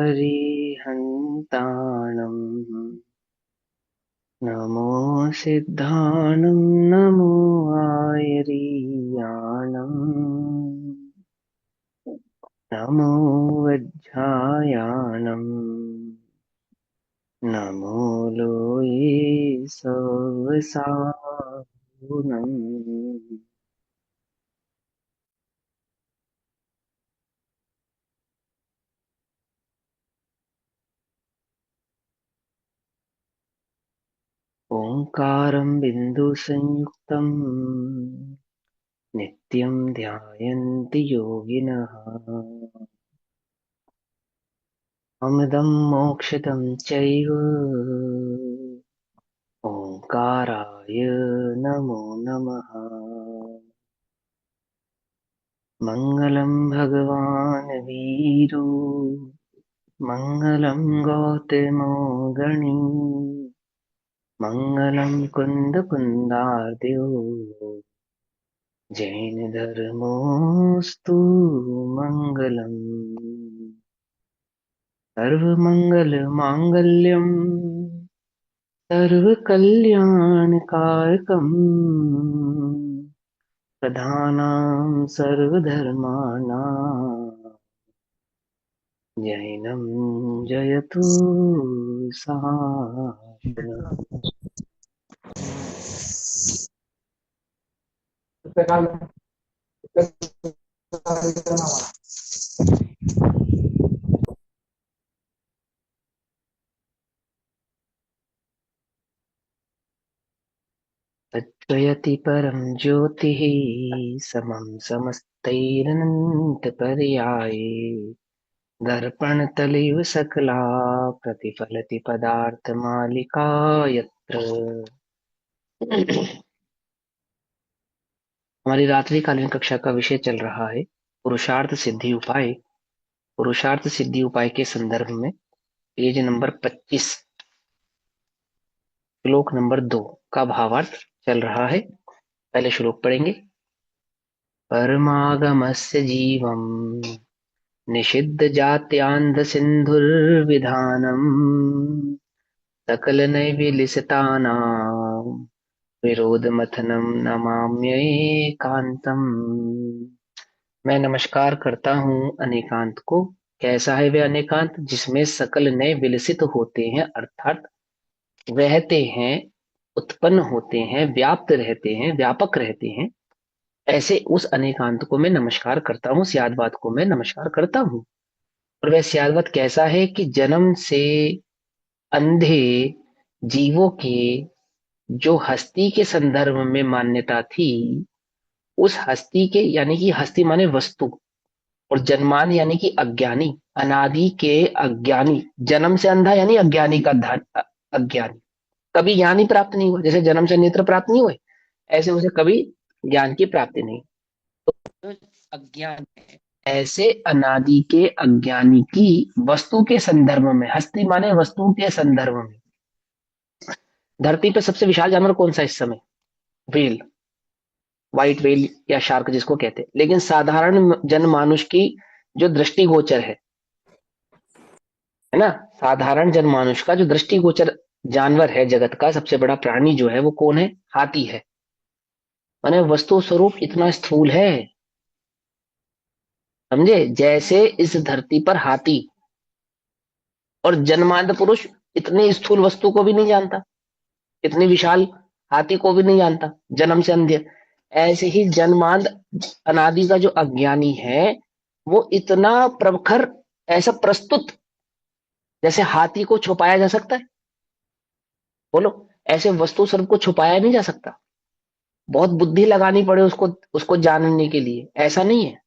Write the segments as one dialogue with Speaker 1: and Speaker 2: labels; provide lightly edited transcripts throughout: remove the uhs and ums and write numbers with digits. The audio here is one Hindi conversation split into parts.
Speaker 1: अरिहन्ताणम् नमो सिद्धाणं नमो आयरीयाणम् नमो वज्झायाणम् नमो लोये सवसानम्। ओंकारं बिन्दुसंयुक्तम् नित्यं ध्यायन्ति योगिनः। अमृतं मोक्षदं चैव ओंकाराय नमो नमः। मङ्गलं भगवान् वीरो मङ्गलं गौतमो गणी मङ्गलं कुन्दकुन्दार्द्यो जैनधर्मोऽस्तु मङ्गलम्। सर्वमङ्गलमाङ्गल्यं सर्वकल्याणकारकम् प्रधानां सर्वधर्माणां जैनं जयतु सनातनम्। तत्त्वयति परं ज्योतिः समं समस्तैरनन्तपर्याये दर्पणतलिव सकला प्रतिफलति पदार्थमालिका यत्र। हमारी रात्रिकालीन कक्षा का विषय चल रहा है पुरुषार्थ सिद्धि उपाय। पुरुषार्थ सिद्धि उपाय के संदर्भ में पेज नंबर 25 श्लोक नंबर 2 का भावार्थ चल रहा है। पहले श्लोक पढ़ेंगे। परमागमस्य जीवम् निषिद्ध जात्यांध सिंधुर्विधानम् सकल नैविलिसितानां विरोध मथनम नमाम्येकांतम्। मैं नमस्कार करता हूँ अनेकांत को। कैसा है वे अनेकांत? जिसमें सकल नए विलसित होते हैं, अर्थात रहते हैं, उत्पन्न होते हैं, व्याप्त रहते हैं, व्यापक रहते हैं। ऐसे उस अनेकांत को मैं नमस्कार करता हूँ, स्याद्वाद को मैं नमस्कार करता हूँ। और वह स्याद्वाद कैसा है कि जन्म से अंधे जीवों की जो हस्ती के संदर्भ में मान्यता थी, उस हस्ती के यानी कि हस्ती माने वस्तु, और जन्मान यानी कि अज्ञानी, अनादि के अज्ञानी। जन्म से अंधा यानी अज्ञानी का धन अज्ञानी, कभी ज्ञान ही प्राप्त नहीं हुआ। जैसे जन्म से नेत्र प्राप्त नहीं हुए, ऐसे उसे कभी ज्ञान की प्राप्ति नहीं। तो अज्ञान है, ऐसे अनादि के अज्ञानी की वस्तु के संदर्भ में, हस्ती माने वस्तु के संदर्भ में। धरती पर सबसे विशाल जानवर कौन सा इस समय? व्हेल, व्हाइट व्हेल या शार्क जिसको कहते हैं। लेकिन साधारण जनमानुष की जो दृष्टिगोचर है ना, साधारण जनमानुष का जो दृष्टिगोचर जानवर है, जगत का सबसे बड़ा प्राणी जो है वो कौन है? हाथी है। माने वस्तु स्वरूप इतना स्थूल है, समझे? जैसे इस धरती पर हाथी, और जन्मांध पुरुष इतनी स्थूल वस्तु को भी नहीं जानता, इतनी विशाल हाथी को भी नहीं जानता, जन्म से अंधे। ऐसे ही जन्मांध अनादि का जो अज्ञानी है, वो इतना प्रखर, ऐसा प्रस्तुत, जैसे हाथी को छुपाया जा सकता है, बोलो, ऐसे वस्तु स्वरूप को छुपाया नहीं जा सकता। बहुत बुद्धि लगानी पड़े उसको उसको जानने के लिए, ऐसा नहीं है।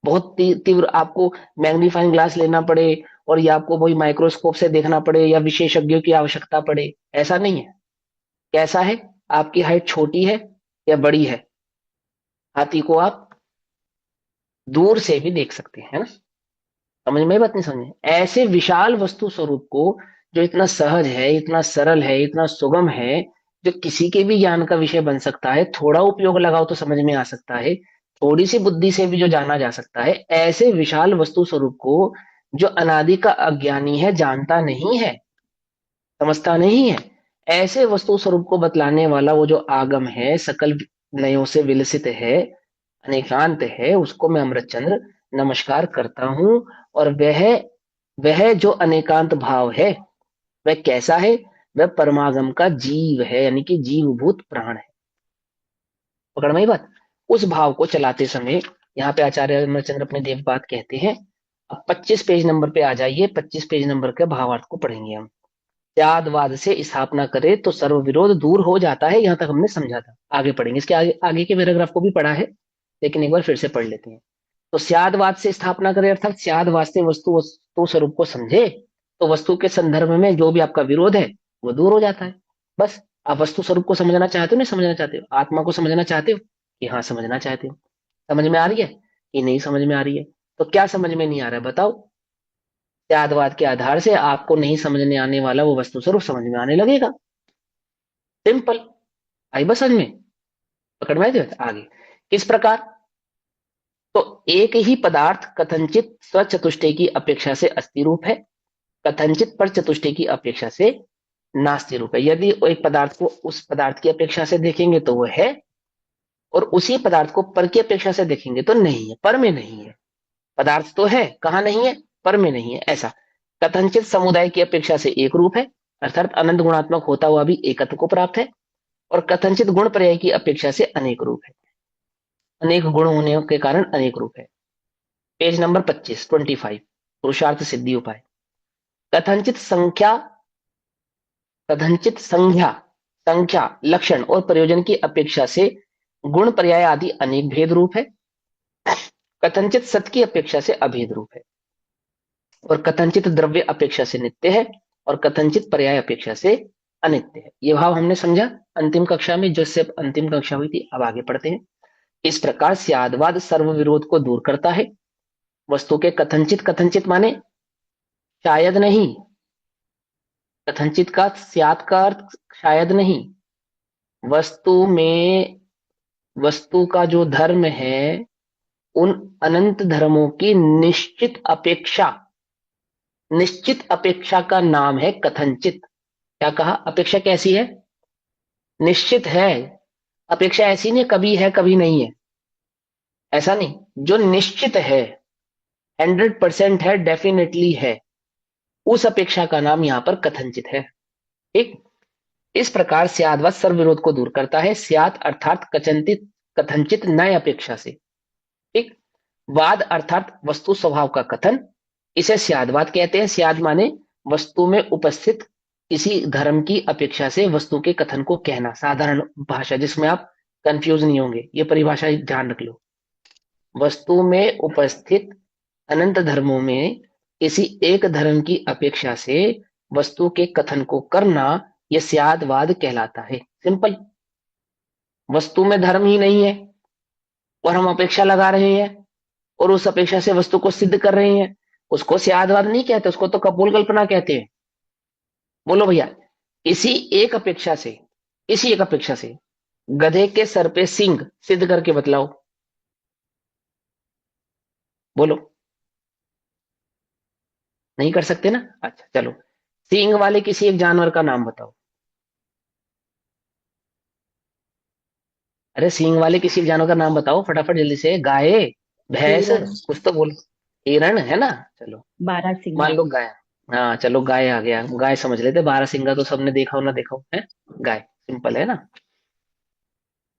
Speaker 1: बहुत तीव्र आपको मैग्नीफाइंग ग्लास लेना पड़े, और या आपको वही माइक्रोस्कोप से देखना पड़े, या विशेषज्ञों की आवश्यकता पड़े, ऐसा नहीं है। कैसा है? आपकी हाइट छोटी है या बड़ी है, हाथी को आप दूर से भी देख सकते हैं, है ना? समझ में बात नहीं? समझे? ऐसे विशाल वस्तु स्वरूप को, जो इतना सहज है, इतना सरल है, इतना सुगम है, जो किसी के भी ज्ञान का विषय बन सकता है, थोड़ा उपयोग लगाओ तो समझ में आ सकता है, थोड़ी सी बुद्धि से भी जो जाना जा सकता है, ऐसे विशाल वस्तु स्वरूप को जो अनादि का अज्ञानी है, जानता नहीं है, समझता नहीं है, ऐसे वस्तु स्वरूप को बतलाने वाला वो जो आगम है, सकल नयों से विलसित है, अनेकांत है, उसको मैं अमृतचंद्र नमस्कार करता हूं। और वह जो अनेकांत भाव है, वह कैसा है? वह परमागम का जीव है, यानी कि जीवभूत प्राण है। पकड़ में आई बात? उस भाव को चलाते समय यहाँ पे आचार्य अमरचंद्र अपने देव बात कहते हैं। अब 25 पेज नंबर पे आ जाइए, 25 पेज नंबर के भावार्थ को पढ़ेंगे हम। त्यादवाद से स्थापना करे तो सर्व विरोध दूर हो जाता है, यहां तक हमने समझा था। आगे पढ़ेंगे, इसके आगे के पैराग्राफ को भी पढ़ा है, लेकिन एक बार फिर से पढ़ लेते हैं। तो स्यादवाद से स्थापना करे, अर्थात स्यादवाद से वस्तु वस्तु स्वरूप को समझे, तो वस्तु के संदर्भ में जो भी आपका विरोध है वो दूर हो जाता है। बस, आप वस्तु स्वरूप को समझना चाहते हो, नहीं समझना चाहते हो? आत्मा को समझना चाहते हो कि हाँ समझना चाहते हो? समझ में आ रही है कि नहीं समझ में आ रही है? तो क्या समझ में नहीं आ रहा है बताओ? त्यादवाद के आधार से आपको नहीं समझने आने वाला वो वस्तु स्वरूप समझ में आने लगेगा। सिंपल। आई बस समझ में? पकड़ में आई बात? आगे किस प्रकार? तो एक ही पदार्थ कथनचित स्वचतुष्टय की अपेक्षा से अस्थि रूप है, कथनचित पर चतुष्टय की अपेक्षा से नास्ति रूप है। यदि एक पदार्थ को उस पदार्थ की अपेक्षा से देखेंगे तो वो है, और उसी पदार्थ को पर की अपेक्षा से देखेंगे तो नहीं है, पर में नहीं है। पदार्थ तो है, कहां नहीं है? पर में नहीं है। ऐसा कथनचित समुदाय की अपेक्षा से एक रूप है, अर्थात अनंत गुणात्मक होता हुआ भी एकत्व को प्राप्त है। और कथनचित गुण पर्याय की अपेक्षा से अनेक रूप है, अनेक गुण होने के कारण अनेक रूप है। पेज नंबर 25 पुरुषार्थ सिद्धि उपाय। कथनचित संख्या, कथनचित संज्ञा, संख्या, लक्षण और प्रयोजन की अपेक्षा से गुण पर्याय आदि अनेक भेद रूप है। कथनचित सत की अपेक्षा से अभेद रूप है। और कथनचित द्रव्य अपेक्षा से नित्य है, और कथनचित पर्याय अपेक्षा से अनित्य है। ये भाव हमने समझा अंतिम कक्षा में, जिससे अंतिम कक्षा हुई थी। अब आगे पढ़ते हैं। इस प्रकार स्यादवाद सर्व विरोध को दूर करता है। वस्तु के कथनचित, कथनचित माने शायद नहीं, कथनचित का स्याद का अर्थ शायद नहीं। वस्तु में, वस्तु का जो धर्म है, उन अनंत धर्मों की निश्चित अपेक्षा, निश्चित अपेक्षा का नाम है कथनचित। क्या कहा? अपेक्षा कैसी है? निश्चित है। अपेक्षा ऐसी नहीं कभी है कभी नहीं है, ऐसा नहीं। जो निश्चित है, 100% है, डेफिनेटली है, उस अपेक्षा का नाम यहां पर कथनचित है। ठीक। इस प्रकार स्यादवत सर्व विरोध को दूर करता है। स्यात अर्थात कचंतित, कथनचित नए अपेक्षा से। ठीक। वाद अर्थात वस्तु स्वभाव का कथन, इसे स्यादवाद कहते हैं। स्याद माने वस्तु में उपस्थित किसी धर्म की अपेक्षा से वस्तु के कथन को कहना, साधारण भाषा जिसमें आप कंफ्यूज नहीं होंगे, ये परिभाषा ध्यान रख लो। वस्तु में उपस्थित अनंत धर्मों में किसी एक धर्म की अपेक्षा से वस्तु के कथन को करना, यह स्यादवाद कहलाता है। सिंपल। वस्तु में धर्म ही नहीं है और हम अपेक्षा लगा रहे हैं और उस अपेक्षा से वस्तु को सिद्ध कर रहे हैं, उसको स्यादवाद नहीं कहते, उसको तो कपोल कल्पना कहते हैं। बोलो भैया, इसी एक अपेक्षा से, इसी एक अपेक्षा से गधे के सर पे सींग सिद्ध करके बतलाओ। बोलो। नहीं कर सकते ना? अच्छा चलो, सींग वाले किसी एक जानवर का नाम बताओ। अरे सींग वाले किसी एक जानवर का नाम बताओ फटाफट जल्दी से। गाय, भैंस,
Speaker 2: हिरण।
Speaker 1: कुछ तो बोलो। हिरण है ना? चलो, मान
Speaker 2: बारहसिंगा।
Speaker 1: लो गाय। हाँ चलो, गाय आ गया, गाय समझ लेते। 12 सिंगा तो सबने देखा हो ना देखा हो, है गाय, सिंपल है ना?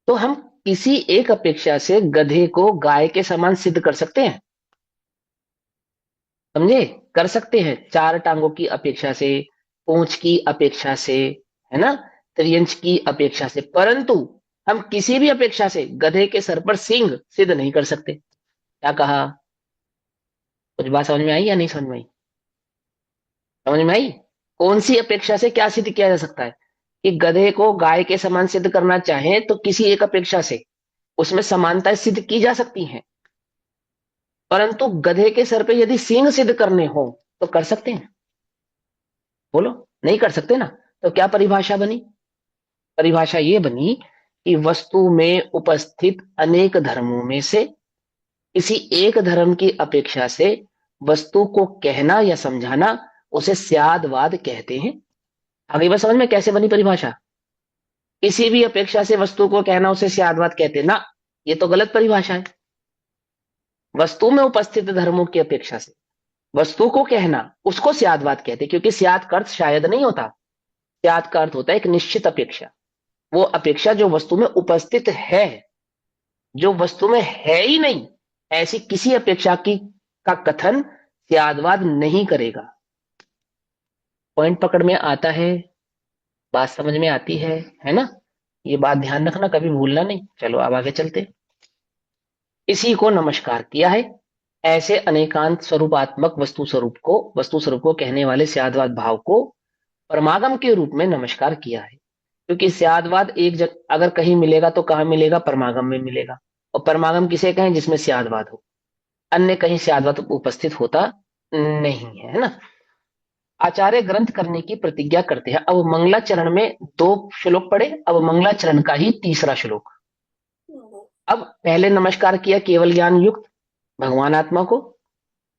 Speaker 1: तो हम किसी एक अपेक्षा से गधे को गाय के समान सिद्ध कर सकते हैं, समझे? कर सकते हैं, चार टांगों की अपेक्षा से, पूंछ की अपेक्षा से, है ना, त्रियंच की अपेक्षा से। परंतु हम किसी भी अपेक्षा से गधे के सर पर सींग सिद्ध नहीं कर सकते। क्या कहा? कुछ बात समझ में आई या नहीं समझ में आई? समझ में आई? कौन सी अपेक्षा से क्या सिद्ध किया जा सकता है? कि गधे को गाय के समान सिद्ध करना चाहे तो किसी एक अपेक्षा से उसमें समानताएं सिद्ध की जा सकती हैं, परंतु गधे के सर पे यदि सींग सिद्ध करने हो तो कर सकते हैं? बोलो, नहीं कर सकते ना? तो क्या परिभाषा बनी? परिभाषा ये बनी कि वस्तु में उपस्थित अनेक धर्मों में से किसी एक धर्म की अपेक्षा से वस्तु को कहना या समझाना, उसे स्यादवाद कहते हैं। आगे बात समझ में कैसे बनी परिभाषा? किसी भी अपेक्षा से वस्तु को कहना उसे स्यादवाद कहते हैं ना, ये तो गलत परिभाषा है। वस्तु में उपस्थित धर्मों की अपेक्षा से वस्तु को कहना, उसको स्यादवाद कहते हैं, क्योंकि स्याद का अर्थ शायद नहीं होता। स्याद का अर्थ होता है एक निश्चित अपेक्षा, वो अपेक्षा जो वस्तु में उपस्थित है। जो वस्तु में है ही नहीं, ऐसी किसी अपेक्षा की का कथन स्यादवाद नहीं करेगा। पॉइंट पकड़ में आता है? बात समझ में आती है ना? ये बात ध्यान रखना, कभी भूलना नहीं। चलो अब आगे चलते। इसी को नमस्कार किया है। ऐसे अनेकांत स्वरूपात्मक वस्तु स्वरूप को कहने वाले स्यादवाद भाव को परमागम के रूप में नमस्कार किया है। क्योंकि स्यादवाद अगर कहीं मिलेगा तो कहाँ मिलेगा? परमागम में मिलेगा। और परमागम किसे कहें? जिसमें स्यादवाद हो। अन्य कहीं स्यादवाद उपस्थित होता नहीं है, है ना? आचार्य ग्रंथ करने की प्रतिज्ञा करते हैं। अब मंगलाचरण में 2 श्लोक पढ़े, अब मंगलाचरण का ही तीसरा श्लोक। अब पहले नमस्कार किया केवल ज्ञान युक्त भगवान आत्मा को,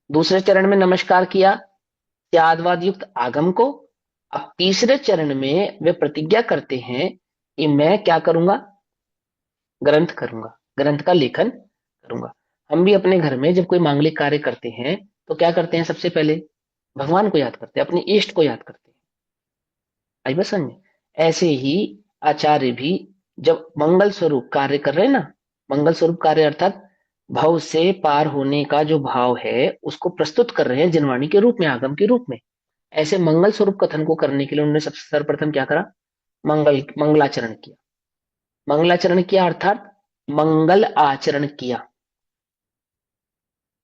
Speaker 1: दूसरे चरण में नमस्कार किया त्यादवाद युक्त आगम को। अब तीसरे चरण में वे प्रतिज्ञा करते हैं कि मैं क्या करूंगा? ग्रंथ करूंगा, ग्रंथ का लेखन करूंगा। हम भी अपने घर में जब कोई मांगलिक कार्य करते हैं तो क्या करते हैं? सबसे पहले भगवान को याद करते हैं, अपने इष्ट को याद करते हैं। आई बस समझ में? ऐसे ही आचार्य भी जब मंगल स्वरूप कार्य कर रहे हैं ना, मंगल स्वरूप कार्य अर्थात भव से पार होने का जो भाव है उसको प्रस्तुत कर रहे हैं जिनवाणी के रूप में, आगम के रूप में। ऐसे मंगल स्वरूप कथन को करने के लिए उन्होंने सबसे सर्वप्रथम क्या करा? मंगलाचरण किया। मंगलाचरण किया अर्थात मंगल आचरण किया।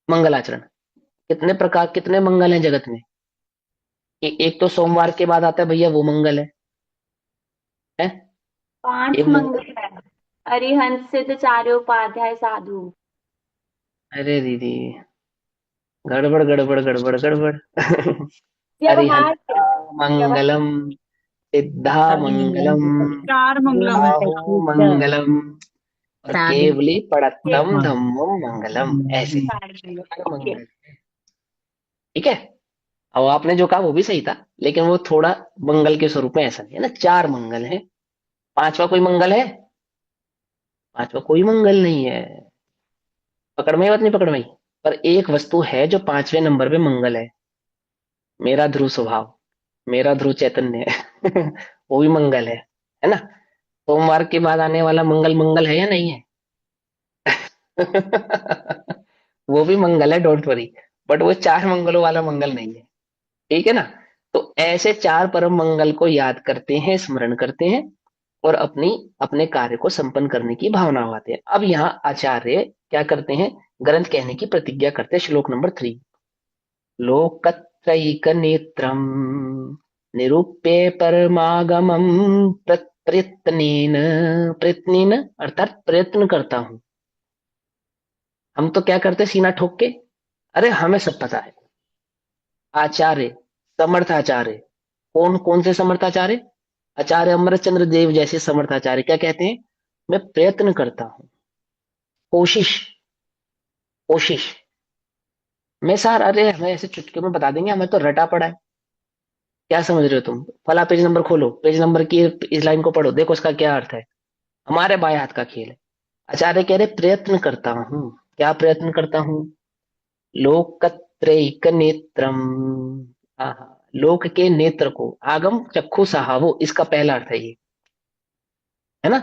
Speaker 1: मंगलाचरण कितने मंगल हैं जगत में? एक तो सोमवार के बाद आता है भैया, वो मंगल है?
Speaker 2: 5
Speaker 1: एक मंगल।
Speaker 2: मंगल है। अरिहंस सिद्धाचार्योपाध्याय साधु।
Speaker 1: अरे दीदी, गड़बड़ गड़बड़ गड़बड़ गड़बड़।
Speaker 2: व्यवहार
Speaker 1: अरिहंता
Speaker 2: क्या? व्यवहार
Speaker 1: मंगलम, सिद्धा मंगलम,
Speaker 3: चार मंगलम है।
Speaker 1: बाहो मंगलम, और केवली पड़त्तम धम्मम मंगलम। ऐसे चार
Speaker 2: ओके।
Speaker 1: मंगल। ठीक है। अब आपने जो कहा वो भी सही था, लेकिन वो थोड़ा मंगल के स्वरूप में ऐसा नहीं है ना। 4 मंगल है, पांचवा कोई मंगल है? पांचवा कोई मंगल नहीं है। पकड़ में बात नहीं? पकड़ में? पर एक वस्तु है जो 5वें नंबर पे मंगल है। मेरा ध्रुव स्वभाव, मेरा ध्रुव चैतन्य है। वो भी मंगल है ना? सोमवार के बाद आने वाला मंगल मंगल है या नहीं है? वो भी मंगल है, डोंट वरी। बट वो 4 मंगलों वाला मंगल नहीं है। ठीक है ना? तो ऐसे 4 परम मंगल को याद करते हैं, स्मरण करते हैं, और अपने कार्य को संपन्न करने की भावना होते हैं। अब यहाँ आचार्य क्या करते हैं? ग्रंथ कहने की प्रतिज्ञा करते हैं। श्लोक नंबर 3। लोकत्रयिक नेत्रम निरूप्य परमागमम प्रयत्नेन, प्रयत्नेन अर्थात प्रयत्न करता हूं। हम तो क्या करते हैं? सीना ठोक के, अरे हमें सब पता है। आचार्य, समर्थाचार्य, कौन कौन से समर्थाचार्य? आचार्य अमरचंद्र देव जैसे समर्थाचार्य क्या कहते हैं? मैं प्रयत्न करता हूं, कोशिश, कोशिश। मैं सर, अरे हमें ऐसे चुटकी में बता देंगे, हमें तो रटा पड़ा है। क्या समझ रहे हो तुम? फला पेज नंबर खोलो, पेज नंबर की इस लाइन को पढ़ो, देखो उसका क्या अर्थ है। हमारे बाएं हाथ का खेल है। आचार्य कह रहे प्रयत्न करता हूं। क्या प्रयत्न करता हूं? लोकत्रैक नेत्रम। आहा, लोक के नेत्र को, आगम चक्षु सहावो, इसका पहला अर्थ है ये, है ना?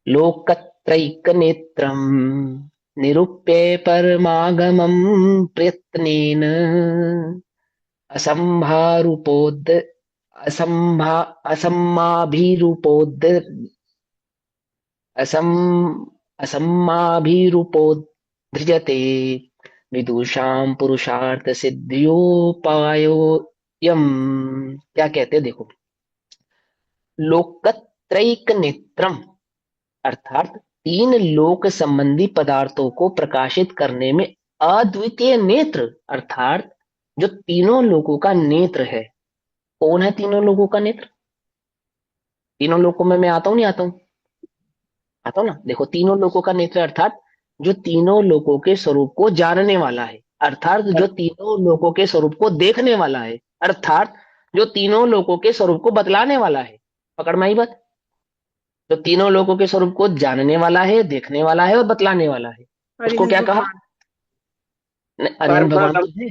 Speaker 1: लोकत्रैक नेत्रम निरूप्य परमागमम प्रयत्नेन असंभारूपोद असंभा असम्माभिरूपोद असम असम्माभिरूपोधृजते विदुषाम पुरुषार्थ सिद्धियोपायो यम। क्या कहते हैं देखो? लोकत्रैक नेत्रम अर्थात 3 लोक संबंधी पदार्थों को प्रकाशित करने में अद्वितीय नेत्र, अर्थात जो तीनों लोगों का नेत्र है। कौन है तीनों लोगों का नेत्र? तीनों लोकों में मैं आता हूं नहीं आता हूं? आता हूं ना। देखो, तीनों लोकों का नेत्र अर्थात जो तीनों लोकों के स्वरूप को जानने वाला है, अर्थात जो तीनों लोकों के स्वरूप को देखने वाला है, अर्थात जो तीनों लोकों के स्वरूप को बतलाने वाला है। पकड़ में आई बात? जो तीनों लोकों के स्वरूप को जानने वाला है, देखने वाला है और बतलाने वाला है, उसको
Speaker 2: अरिहंत
Speaker 1: क्या कहा?
Speaker 2: भगवान।
Speaker 1: अरिहंत भगवान तो है।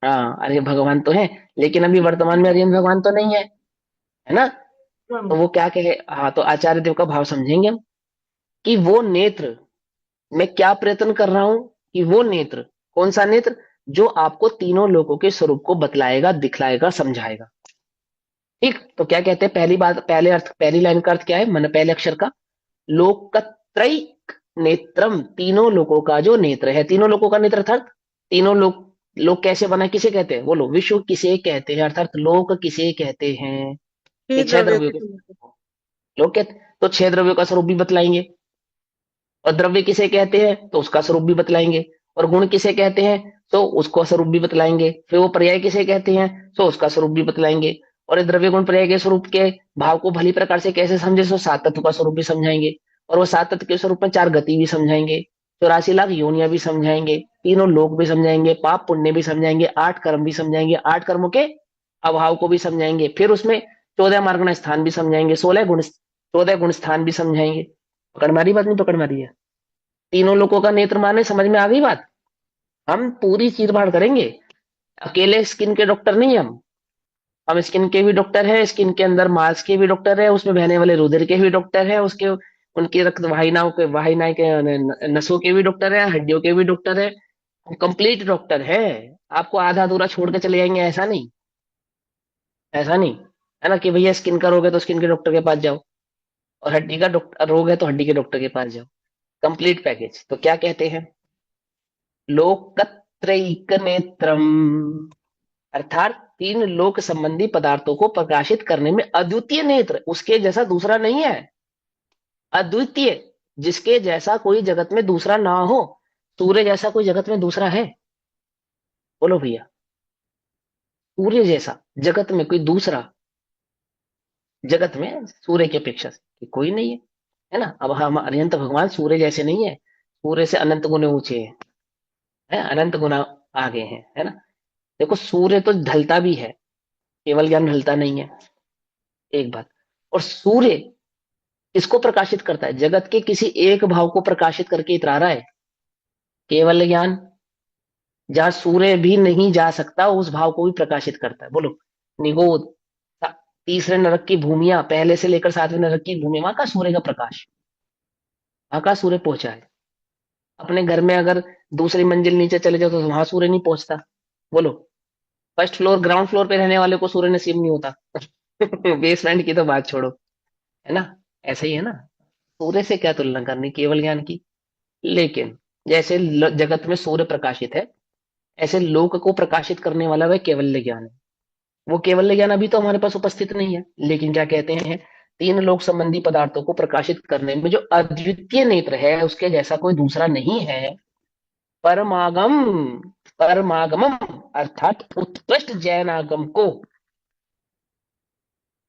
Speaker 1: हाँ, अरे भगवान तो है, लेकिन अभी वर्तमान में अरिहंत भगवान तो नहीं है ना? तो वो क्या कहे, हाँ, तो आचार्य देव का भाव समझेंगे हम, कि वो नेत्र, मैं क्या प्रयत्न कर रहा हूं, कि वो नेत्र, कौन सा नेत्र, जो आपको तीनों लोकों के स्वरूप को बतलाएगा, दिखलाएगा, समझाएगा। ठीक, तो क्या कहते हैं, पहली बात, पहले अर्थ, पहली लाइन का अर्थ क्या है, मन पहले अक्षर का, लोकत्रैक नेत्रम, तीनों लोकों का जो नेत्र है, तीनों लोकों का नेत्र अर्थात तीनों लोक, लोक कैसे बना, किसे कहते हैं, बोलो, विश्व किसे कहते हैं, अर्थात लोक किसे कहते हैं?
Speaker 2: हे
Speaker 1: ये छह
Speaker 2: द्रव्यों
Speaker 1: द्रव्यों
Speaker 2: के
Speaker 1: के
Speaker 2: समूह।
Speaker 1: स्वरूप को लोक कहते, तो छह द्रव्यों का स्वरूप भी बतलाएंगे। और द्रव्य किसे कहते हैं, तो उसका स्वरूप भी बतलाएंगे। और गुण किसे कहते हैं, तो उसको स्वरूप भी बतलाएंगे। फिर वो पर्याय किसे कहते हैं, तो उसका स्वरूप भी बतलाएंगे। और ये द्रव्य गुण पर्याय के स्वरूप के भाव को भली प्रकार से कैसे समझे, तो सात तत्व का स्वरूप भी समझाएंगे। और वो सात तत्व के स्वरूप में चार गति भी समझाएंगे, 84 लाख योनियां भी समझाएंगे, तीनों लोक भी समझाएंगे, पाप पुण्य भी समझाएंगे, आठ कर्म भी समझाएंगे, आठ कर्मों के अभाव को भी समझाएंगे। फिर उसमें 14 मार्गण स्थान भी समझाएंगे, 16 गुण, 14 गुण स्थान भी समझाएंगे। पकड़ मारी बात, नहीं पकड़ मारी है? तीनों लोगों का नेत्र माने, समझ में आ गई बात? हम पूरी चीर फाड़ करेंगे, अकेले स्किन के डॉक्टर नहीं हम स्किन के भी डॉक्टर है, स्किन के अंदर मांस के भी डॉक्टर है, उसमें बहने वाले रुधिर के भी डॉक्टर है, उसके उनकी रक्त वाहिनाओं के, वाहिना के नसों के भी डॉक्टर है, हड्डियों के भी डॉक्टर है। हम कंप्लीट डॉक्टर है। आपको आधा अधूरा छोड़ के चले जाएंगे, ऐसा नहीं, ऐसा नहीं, है ना, कि भैया स्किन का रोग है तो स्किन के डॉक्टर के पास जाओ, और हड्डी का डॉक्टर रोग है तो हड्डी के डॉक्टर के पास जाओ। Complete package. तो क्या कहते हैं, लोकत्रैक नेत्रम, अर्थात तीन लोक संबंधी पदार्थों को प्रकाशित करने में अद्वितीय नेत्र, उसके जैसा दूसरा नहीं है, अद्वितीय, जिसके जैसा कोई जगत में दूसरा ना हो। सूर्य जैसा कोई जगत में दूसरा है? बोलो भैया, सूर्य जैसा जगत में कोई दूसरा, जगत में सूर्य की अपेक्षा से कि कोई नहीं है ना? अब हम अनंत भगवान सूर्य जैसे नहीं है, सूर्य से अनंत गुने ऊंचे हैं, है, अनंत गुना आगे हैं, है ना? देखो, सूर्य तो ढलता भी है, केवल ज्ञान ढलता नहीं है, एक बात। और सूर्य किसको प्रकाशित करता है, जगत के किसी एक भाव को प्रकाशित करके इतरा रहा है, केवल ज्ञान, जहां सूर्य भी नहीं जा सकता उस भाव को भी प्रकाशित करता है। बोलो, निगोद, तीसरे नरक की भूमिया, पहले से लेकर सातवें नरक की भूमि, वहां का सूर्य का प्रकाश, वहां का सूर्य पहुंचा है। अपने घर में अगर दूसरी मंजिल नीचे चले जाओ तो वहां सूर्य नहीं पहुंचता। बोलो, फर्स्ट फ्लोर, ग्राउंड फ्लोर पे रहने वाले को सूर्य नसीब नहीं होता। बेसमेंट की तो बात छोड़ो, है ना? ऐसा ही है ना, सूर्य से क्या तुलना करनी केवल ज्ञान की। लेकिन जैसे जगत में सूर्य प्रकाशित है, ऐसे लोक को प्रकाशित करने वाला वह केवल्य ज्ञान है। वो केवल्य ज्ञान अभी तो हमारे पास उपस्थित नहीं है, लेकिन क्या कहते हैं, तीन लोक संबंधी पदार्थों को प्रकाशित करने में जो अद्वितीय नेत्र है, उसके जैसा कोई दूसरा नहीं है। परमागम, परमागमम, अर्थात उत्कृष्ट जैन आगम को,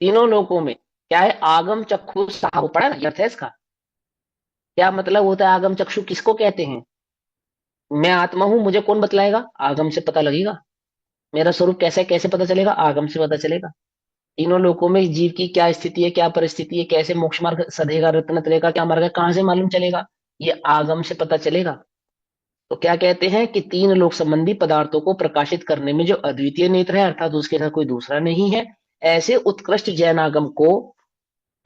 Speaker 1: तीनों लोकों में क्या है, आगम चक्षु साहब पढ़ा ना, ये अर्थ है इसका। क्या मतलब होता है आगम चक्षु, किसको कहते हैं? मैं आत्मा हूं, मुझे कौन बतलाएगा? आगम से पता लगेगा। मेरा स्वरूप कैसे है, कैसे पता चलेगा? आगम से पता चलेगा। तीनों लोकों में जीव की क्या स्थिति है, क्या परिस्थिति है, कैसे मोक्ष मार्ग सधेगा, रत्न तरेगा, क्या मार्ग है, कहां से मालूम चलेगा? ये आगम से पता चलेगा। तो क्या कहते हैं, कि तीन लोक संबंधी पदार्थों को प्रकाशित करने में जो अद्वितीय नेत्र है, अर्थात उसके साथ कोई दूसरा नहीं है, ऐसे उत्कृष्ट जैनागम को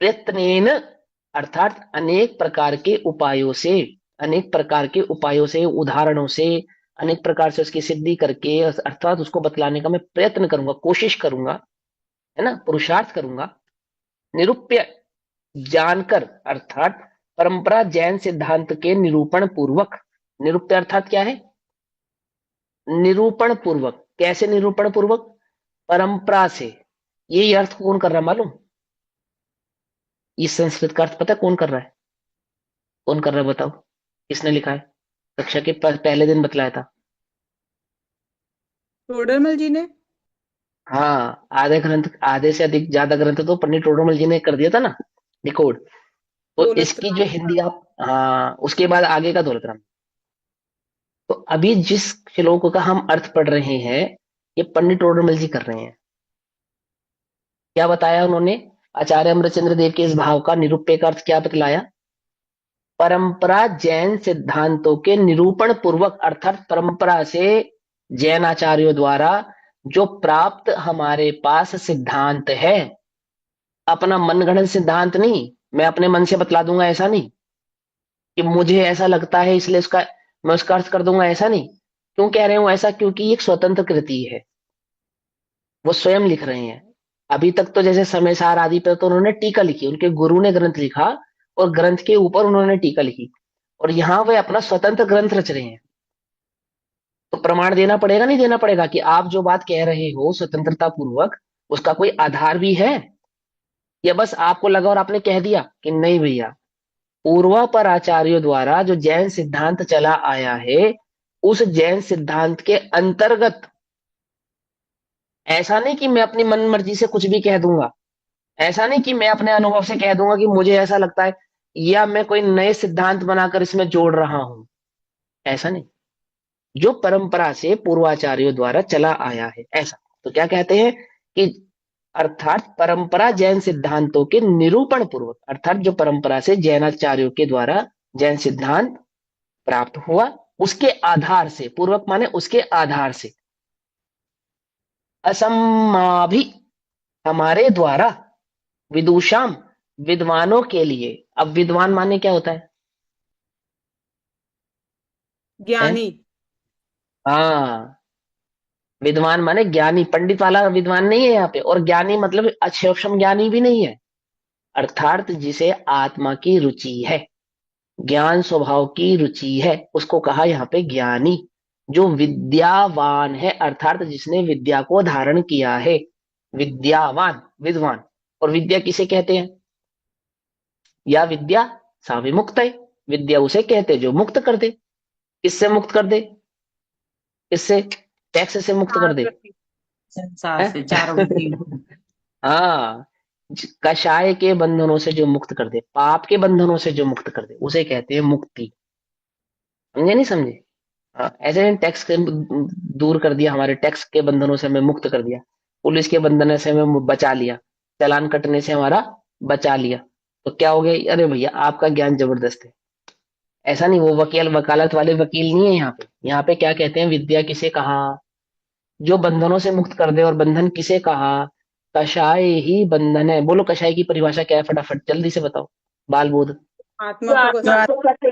Speaker 1: प्रयत्नेन, अर्थात अनेक प्रकार के उपायों से, अनेक प्रकार के उपायों से, उदाहरणों से, अनेक प्रकार से उसकी सिद्धि करके, अर्थात उसको बतलाने का मैं प्रयत्न करूंगा, कोशिश करूंगा, है ना, पुरुषार्थ करूंगा। निरूप्य, जानकर, अर्थात परंपरा जैन सिद्धांत के निरूपण पूर्वक, निरूप्य अर्थात क्या है, निरूपण पूर्वक, कैसे निरूपण पूर्वक, परंपरा से। यही अर्थ कौन कर रहा है मालूम? इस संस्कृत का अर्थ पता है कौन कर रहा है? कौन कर रहा है बताओ, किसने लिखा है? कक्षा के पहले दिन बतलाया था।
Speaker 2: टोडरमल जी ने।
Speaker 1: हाँ, आधे ग्रंथ, आधे से अधिक ज्यादा ग्रंथ तो पंडित टोडरमल जी ने कर दिया था ना, डिकोड। तो
Speaker 2: दौलत
Speaker 1: इसकी जो
Speaker 2: राम।
Speaker 1: हिंदी आप, हाँ, उसके बाद आगे का दौलत राम। तो अभी जिस श्लोक का हम अर्थ पढ़ रहे हैं, ये पंडित टोडरमल जी कर रहे हैं। क्या बताया उन्होंने? आचार्य अमरचंद्र देव के इस भाव का निरूप्य का अर्थ क्या बतलाया? परंपरा जैन सिद्धांतों के निरूपण पूर्वक, अर्थात परंपरा से जैन आचार्यों द्वारा जो प्राप्त हमारे पास सिद्धांत है, अपना मनगढ़ंत सिद्धांत नहीं, मैं अपने मन से बतला दूंगा ऐसा नहीं, कि मुझे ऐसा लगता है इसलिए उसका मैं उसका अर्थ कर दूंगा, ऐसा नहीं। क्यों कह रहे हूं ऐसा? क्योंकि ये एक स्वतंत्र कृति है, वो स्वयं लिख रहे हैं। अभी तक तो जैसे समय सार आदि पर तो उन्होंने टीका लिखी, उनके गुरु ने ग्रंथ लिखा और ग्रंथ के ऊपर उन्होंने टीका लिखी, और यहाँ वे अपना स्वतंत्र ग्रंथ रच रहे हैं। तो प्रमाण देना पड़ेगा नहीं देना पड़ेगा कि आप जो बात कह रहे हो स्वतंत्रता पूर्वक, उसका कोई आधार भी है? या बस आपको लगा और आपने कह दिया कि नहीं भैया, पूर्वापर आचार्यों द्वारा जो जैन सिद्धांत चला आया है, उस जैन सिद्धांत के अंतर्गत, ऐसा नहीं कि मैं अपनी मन मर्जी से कुछ भी कह दूंगा, ऐसा नहीं कि मैं अपने अनुभव से कह दूंगा कि मुझे ऐसा लगता है, या मैं कोई नए सिद्धांत बनाकर इसमें जोड़ रहा हूं, ऐसा नहीं। जो परंपरा से पूर्वाचार्यों द्वारा चला आया है, ऐसा। तो क्या कहते हैं कि अर्थात परंपरा जैन सिद्धांतों के निरूपण पूर्वक, अर्थात जो परंपरा से जैनाचार्यों के द्वारा जैन सिद्धांत प्राप्त हुआ, उसके आधार से, पूर्वक माने उसके आधार से, असम्माभि, हमारे द्वारा, विदुषाम, विद्वानों के लिए। अब विद्वान माने क्या होता है?
Speaker 3: ज्ञानी।
Speaker 1: हाँ, विद्वान माने ज्ञानी, पंडित वाला विद्वान नहीं है यहाँ पे, और ज्ञानी मतलब अक्षम ज्ञानी भी नहीं है। अर्थात जिसे आत्मा की रुचि है, ज्ञान स्वभाव की रुचि है, उसको कहा यहाँ पे ज्ञानी। जो विद्यावान है, अर्थात जिसने विद्या को धारण किया है, विद्यावान, विद्वान। और विद्या किसे कहते हैं? या विद्या सा विमुक्त है, विद्या उसे कहते हैं जो मुक्त कर दे। किससे मुक्त कर दे? किससे? टैक्स से मुक्त कर
Speaker 3: चार
Speaker 1: दे,
Speaker 3: प्रति संसार
Speaker 1: है?
Speaker 3: से चारों विधियों।
Speaker 1: हाँ, कषाय के बंधनों से जो मुक्त कर दे, पाप के बंधनों से जो मुक्त कर दे, उसे कहते हैं मुक्ति। समझे नहीं समझे? हाँ, ऐसे टैक्स के दूर कर दिया, हमारे टैक्स के बंधनों से हमें मुक्त कर दिया, पुलिस के बंधन से हमें बचा लिया, चालान कटने से हमारा बचा लिया। तो क्या हो गया? अरे भैया आपका ज्ञान जबरदस्त है। ऐसा नहीं, वो वकील वकालत वाले वकील नहीं है यहाँ पे। यहाँ पे क्या कहते हैं? विद्या किसे कहा? जो बंधनों से मुक्त कर दे। और बंधन किसे कहा? कषाय ही बंधन है। बोलो कषाय की परिभाषा क्या है, फटाफट जल्दी से बताओ, बाल बोध।
Speaker 3: आत्मा
Speaker 2: जो
Speaker 3: को
Speaker 2: आत्मा को कसे।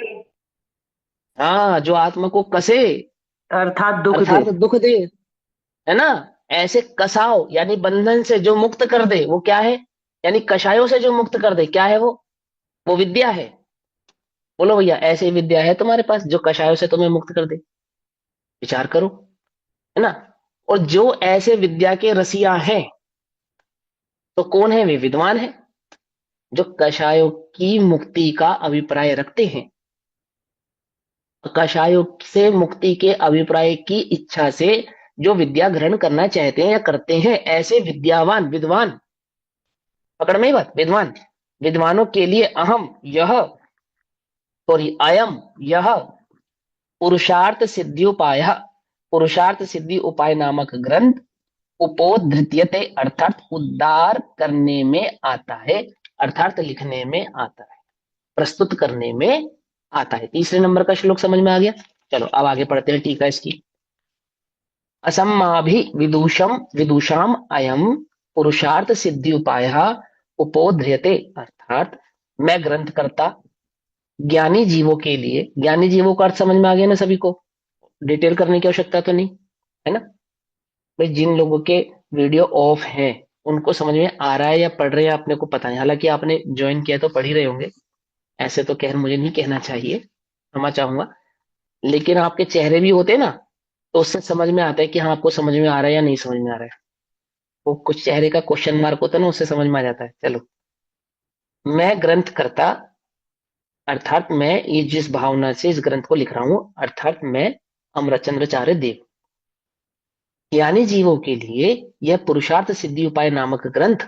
Speaker 1: हाँ, जो आत्मा को कसे,
Speaker 2: अर्थात दुख दे।
Speaker 1: अर्थात दुख दे, है ना? ऐसे कसाओ यानी बंधन से जो मुक्त कर दे, वो क्या है? यानी कषायों से जो मुक्त कर दे, क्या है वो विद्या है। बोलो भैया, ऐसी विद्या है तुम्हारे पास जो कषायों से तुम्हें मुक्त कर दे? विचार करो, है ना? और जो ऐसे विद्या के रसिया हैं, तो कौन है? वे विद्वान है, जो कषायों की मुक्ति का अभिप्राय रखते हैं। तो कषायों से मुक्ति के अभिप्राय की इच्छा से जो विद्या ग्रहण करना चाहते हैं या करते हैं, ऐसे विद्यावान, विद्वान, पकड़ में ही बात, विद्वान, विद्वानों के लिए अहम, यह, सॉरी अयम, यह पुरुषार्थ सिद्धि उपाय, पुरुषार्थ सिद्धि उपाय नामक ग्रंथ उपोद्धृत्यते, अर्थात उद्धार करने में आता है, अर्थात लिखने में आता है, प्रस्तुत करने में आता है। तीसरे नंबर का श्लोक समझ में आ गया? चलो अब आगे पढ़ते हैं टीका इसकी। असम्माभि विदुषम विदुषाम अयम पुरुषार्थ सिद्धि उपाय उपोध्रियते, अर्थात मैं ग्रंथ करता ज्ञानी जीवों के लिए, ज्ञानी जीवों का अर्थ समझ में आ गया ना सभी को? डिटेल करने की आवश्यकता तो नहीं है ना? भाई जिन लोगों के वीडियो ऑफ हैं, उनको समझ में आ रहा है या पढ़ रहे हैं अपने को पता नहीं, हालांकि आपने ज्वाइन किया तो पढ़ ही रहे होंगे, ऐसे तो खैर मुझे नहीं कहना चाहिए, क्षमा चाहूंगा। लेकिन आपके चेहरे भी होते हैं ना, तो उससे समझ में आता है कि हाँ आपको समझ में आ रहा है या नहीं समझ में आ रहा है। वो कुछ चेहरे का क्वेश्चन मार्क होता है ना, उससे समझ में आ जाता है। चलो, मैं ग्रंथ करता, अर्थात मैं ये जिस भावना से इस ग्रंथ को लिख रहा हूं, अर्थात मैं अमरचंद्राचार्य देव, ज्ञानी जीवों के लिए यह पुरुषार्थ सिद्धि उपाय नामक ग्रंथ,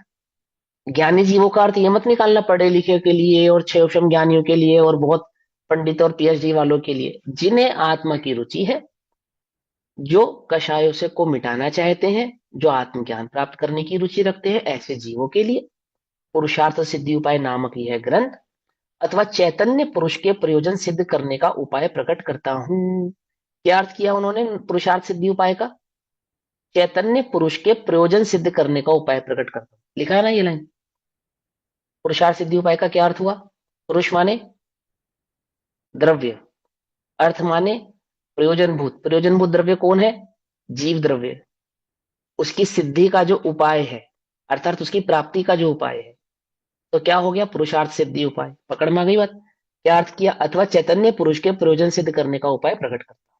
Speaker 1: ज्ञानी जीवों का अर्थ यह मत निकालना पढ़े लिखे के लिए और छेवशम ज्ञानियों के लिए और बहुत पंडित और पीएचडी वालों के लिए, जिन्हें आत्मा की रुचि है, जो कषायों से को मिटाना चाहते हैं, जो आत्मज्ञान प्राप्त करने की रुचि रखते हैं, ऐसे जीवों के लिए पुरुषार्थ सिद्धि उपाय नामक यह ग्रंथ अथवा चैतन्य पुरुष के प्रयोजन सिद्ध करने का उपाय प्रकट करता हूं। क्या अर्थ किया उन्होंने पुरुषार्थ सिद्धि उपाय का? चैतन्य पुरुष के प्रयोजन सिद्ध करने का उपाय प्रकट करता हूं, लिखा है ना ये लाइन। पुरुषार्थ सिद्धि उपाय का क्या अर्थ हुआ? पुरुष माने द्रव्य, अर्थ माने प्रयोजनभूत। प्रयोजनभूत द्रव्य कौन है? जीव द्रव्य। उसकी सिद्धि का जो उपाय है, अर्थात उसकी प्राप्ति का जो उपाय है, तो क्या हो गया? पुरुषार्थ सिद्धि उपाय। पकड़ में आ गई बात? क्या अर्थ किया? अथवा चैतन्य पुरुष के प्रयोजन सिद्ध करने का उपाय प्रकट करता,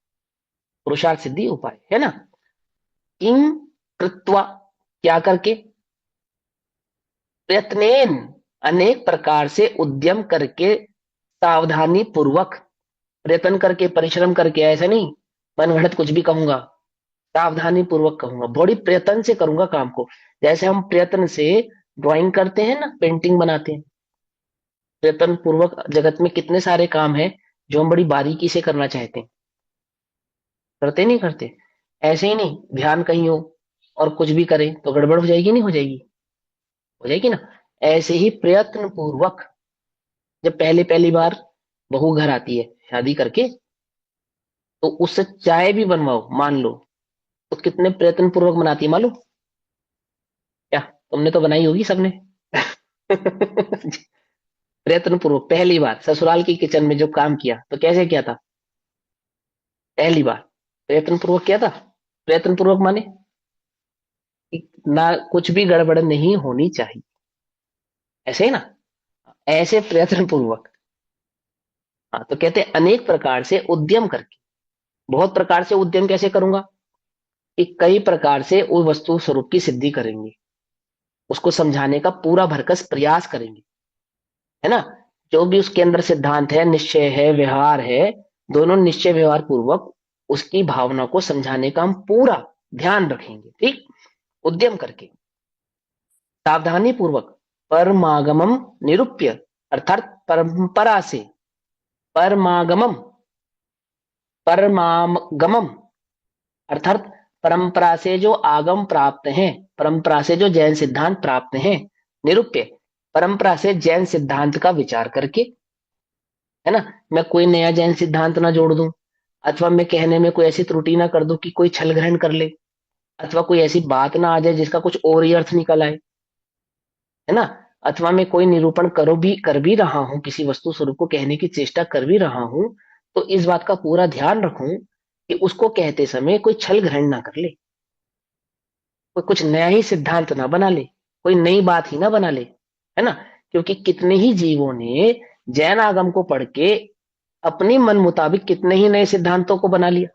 Speaker 1: पुरुषार्थ सिद्धि उपाय है ना। किम कृत्वा, क्या करके? प्रयत्नेन, अनेक प्रकार से उद्यम करके, सावधानी पूर्वक, प्रयत्न करके, परिश्रम करके, ऐसा नहीं मन घड़त कुछ भी कहूंगा, सावधानी पूर्वक कहूंगा, बड़ी प्रयत्न से करूंगा काम को। जैसे हम प्रयत्न से ड्राइंग करते हैं ना, पेंटिंग बनाते हैं, प्रयत्न पूर्वक। जगत में कितने सारे काम हैं जो हम बड़ी बारीकी से करना चाहते हैं, करते नहीं करते? ऐसे ही नहीं, ध्यान कहीं हो और कुछ भी करें तो गड़बड़ हो जाएगी, नहीं हो जाएगी? हो जाएगी ना। ऐसे ही प्रयत्न पूर्वक, जब पहली पहली बार बहू घर आती है शादी करके, तो उससे चाय भी बनवाओ मान लो, तो कितने प्रयत्न पूर्वक बनाती है मालूम? क्या तुमने तो बनाई होगी सबने। प्रयत्न पूर्वक पहली बार ससुराल की किचन में जो काम किया तो कैसे किया था? पहली बार प्रयत्न पूर्वक किया था। प्रयत्न पूर्वक माने कि ना कुछ भी गड़बड़ नहीं होनी चाहिए, ऐसे ही ना, ऐसे प्रयत्न पूर्वक। हाँ, तो कहते हैं अनेक प्रकार से उद्यम करके। बहुत प्रकार से उद्यम कैसे करूंगा? कि कई प्रकार से उस वस्तु स्वरूप की सिद्धि करेंगे, उसको समझाने का पूरा भरकस प्रयास करेंगे, है ना। जो भी उसके अंदर सिद्धांत है, निश्चय है, व्यवहार है, दोनों निश्चय व्यवहार पूर्वक उसकी भावना को समझाने का हम पूरा ध्यान रखेंगे, ठीक, उद्यम करके, सावधानी पूर्वक, परमागमम निरूप्य, अर्थात परंपरा से, परमागमम, परमागमम अर्थात परंपरा से जो आगम प्राप्त हैं, परंपरा से जो जैन सिद्धांत प्राप्त हैं, निरूप्य, परंपरा से जैन सिद्धांत का विचार करके, है ना। मैं कोई नया जैन सिद्धांत ना जोड़ दूं, अथवा मैं कहने में कोई ऐसी त्रुटि ना कर दूं कि कोई छल ग्रहण कर ले, अथवा कोई ऐसी बात ना आ जाए जिसका कुछ और ही अर्थ निकल आए, है ना। अथवा मैं कोई निरूपण कर भी रहा हूं, किसी वस्तु स्वरूप को कहने की चेष्टा कर भी रहा हूं, तो इस बात का पूरा ध्यान रखूं कि उसको कहते समय कोई छल ग्रहण ना कर ले, कोई कुछ नया ही सिद्धांत ना बना ले, कोई नई बात ही ना बना ले, है ना। क्योंकि कितने ही जीवों ने जैन आगम को पढ़ के अपनी मन मुताबिक कितने ही नए सिद्धांतों को बना लिया,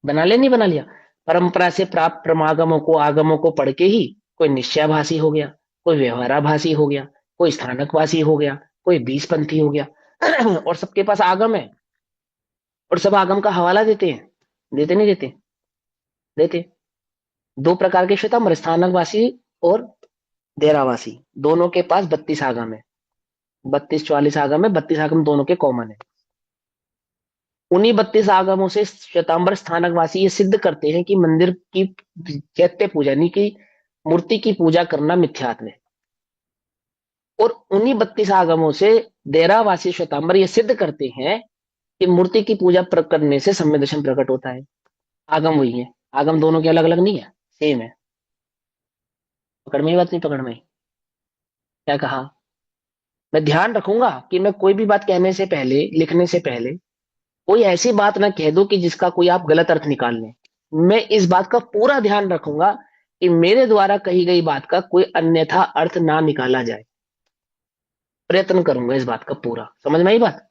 Speaker 1: बना ले नहीं बना लिया। परंपरा से प्राप्त प्रमागमों को, आगमों को पढ़ के ही कोई निश्चयाभासी हो गया, कोई व्यवहाराभासी हो गया, कोई स्थानकवासी हो गया, कोई बीसपंथी हो गया। और सबके पास आगम है, और सब आगम का हवाला देते हैं, देते नहीं देते? देते। दो प्रकार के श्वेतांबर, स्थानकवासी और देरावासी, दोनों के पास 32 आगम है, 32-44 आगम है, 32 आगम दोनों के कॉमन है। उन्हीं 32 आगमों से श्वेतांबर स्थानकवासी ये सिद्ध करते हैं कि मंदिर की चैत्य पूजा यानी कि मूर्ति की पूजा करना मिथ्यात्व है। और उन्हीं 32 आगमों से देरावासी श्वेतांबर ये सिद्ध करते हैं कि मूर्ति की पूजा करने से सम्य दर्शन प्रकट होता है। आगम वही है, आगम दोनों के अलग अलग नहीं है, सेम है। पकड़ में ही बात नहीं? पकड़ में ही? क्या कहा? मैं ध्यान रखूंगा कि मैं कोई भी बात कहने से पहले, लिखने से पहले, कोई ऐसी बात ना कह दो कि जिसका कोई आप गलत अर्थ निकाल लें। मैं इस बात का पूरा ध्यान रखूंगा कि मेरे द्वारा कही गई बात का कोई अन्यथा अर्थ ना निकाला जाए, प्रयत्न करूंगा इस बात का पूरा। समझ में आई बात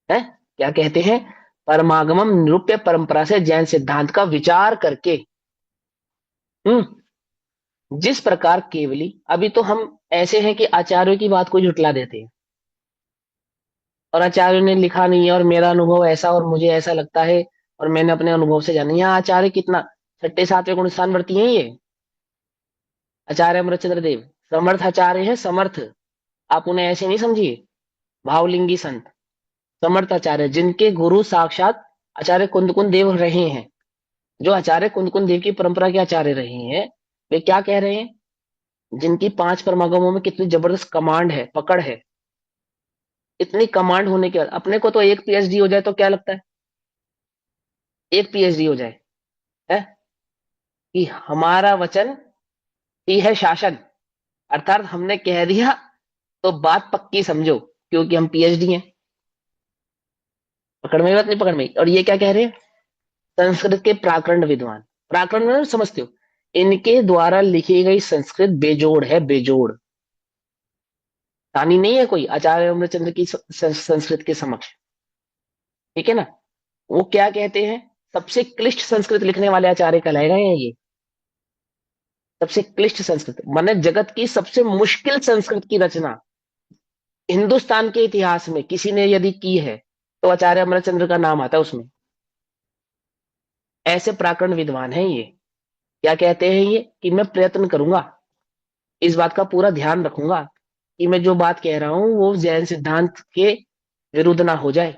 Speaker 1: है? क्या कहते हैं? परमागमम निरूप्य, परंपरा से जैन सिद्धांत का विचार करके, जिस प्रकार केवली, अभी तो हम ऐसे हैं कि आचार्यों की बात को झुटला देते हैं, और आचार्यों ने लिखा नहीं है और मेरा अनुभव ऐसा और मुझे ऐसा लगता है और मैंने अपने अनुभव से जाना। यहाँ आचार्य कितना छठे सातवें गुण स्थान वर्ती हैं ये आचार्य अमरचंद्र देव, समर्थ आचार्य है, समर्थ। आप उन्हें ऐसे नहीं समझिए भावलिंगी संत, समर्थ आचार्य, जिनके गुरु साक्षात आचार्य कुंदकुन देव रहे हैं, जो आचार्य कुंदकुन देव की परंपरा के आचार्य रहे हैं, वे क्या कह रहे हैं? जिनकी 5 परमागमों में कितनी जबरदस्त कमांड है, पकड़ है, इतनी कमांड होने के बाद अपने को तो एक पीएचडी हो जाए तो क्या लगता है? एक पीएचडी हो जाए, है कि हमारा वचन ही है शासन, अर्थात हमने कह दिया तो बात पक्की समझो, क्योंकि हम पीएचडी हैं। पकड़ में बात नहीं, पकड़ में। और ये क्या कह रहे हैं? संस्कृत के प्राकरण विद्वान, प्राकरण में समझते हो, इनके द्वारा लिखी गई संस्कृत बेजोड़ है, बेजोड़। तानी नहीं है कोई आचार्य अमरचंद्र की संस्कृत के समक्ष, ठीक है ना। वो क्या कहते हैं? सबसे क्लिष्ट संस्कृत लिखने वाले आचार्य कहलाए गए हैं ये। सबसे क्लिष्ट संस्कृत माने जगत की सबसे मुश्किल संस्कृत की रचना हिंदुस्तान के इतिहास में किसी ने यदि की है तो आचार्य अमरचंद्र का नाम आता है उसमें। ऐसे प्राकरण विद्वान हैं ये। क्या कहते हैं ये? कि मैं प्रयत्न करूंगा, इस बात का पूरा ध्यान रखूंगा कि मैं जो बात कह रहा हूं वो जैन सिद्धांत के विरुद्ध ना हो जाए,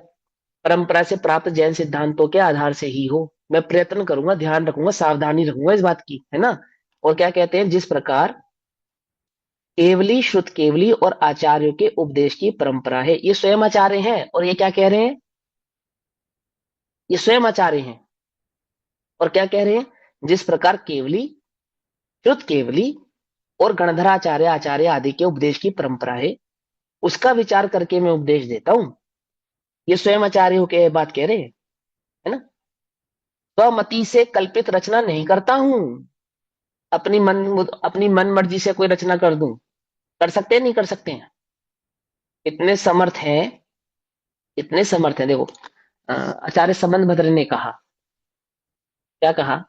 Speaker 1: परंपरा से प्राप्त जैन सिद्धांतों के आधार से ही हो। मैं प्रयत्न करूंगा, ध्यान रखूंगा, सावधानी रखूंगा इस बात की, है ना। और क्या कहते हैं? जिस प्रकार केवली, श्रुत केवली और आचार्यों के उपदेश की परंपरा है, ये स्वयं आचार्य हैं। और ये क्या कह रहे हैं? ये स्वयं आचार्य हैं और क्या कह रहे हैं? जिस प्रकार केवली, श्रुत केवली और गणधराचार्य आचार्य आदि के उपदेश की परंपरा है, उसका विचार करके मैं उपदेश देता हूं। ये स्वयं आचार्य होके ये बात कह रहे हैं, है ना। स्वमति से कल्पित रचना नहीं करता हूं, अपनी मन मर्जी से कोई रचना कर दूं। कर सकते हैं? नहीं कर सकते हैं? इतने समर्थ हैं, इतने समर्थ हैं। देखो, आचार्य संबंध भद्र ने कहा, क्या कहा?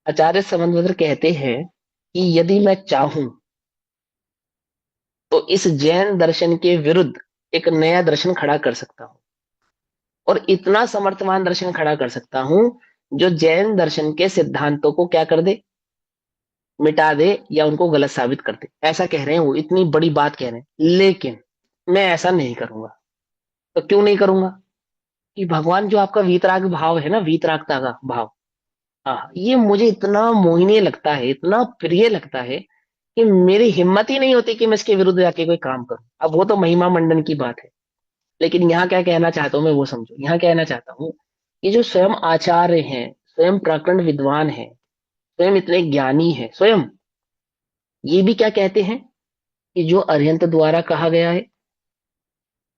Speaker 1: आचार्य संबंध भद्र कहते हैं कि यदि मैं चाहूं तो इस जैन दर्शन के विरुद्ध एक नया दर्शन खड़ा कर सकता हूं, और इतना समर्थवान दर्शन खड़ा कर सकता हूं जो जैन दर्शन के सिद्धांतों को क्या कर दे? मिटा दे या उनको गलत साबित कर दे। ऐसा कह रहे हैं वो, इतनी बड़ी बात कह रहे हैं। लेकिन मैं ऐसा नहीं करूंगा। तो क्यों नहीं करूंगा? कि भगवान जो आपका वीतराग भाव है ना, वीतरागता का भाव, हाँ, ये मुझे इतना मोहनीय लगता है, इतना प्रिय लगता है कि मेरी हिम्मत ही नहीं होती कि मैं इसके विरुद्ध जाके कोई काम करूं। अब वो तो महिमा मंडन की बात है, लेकिन यहाँ क्या कहना चाहता हूं मैं वो समझो। यहाँ कहना चाहता हूँ कि जो स्वयं आचार्य हैं, स्वयं प्रकरण विद्वान हैं, स्वयं इतने ज्ञानी हैं, स्वयं ये भी क्या कहते हैं कि जो अरिहंत द्वारा कहा गया है,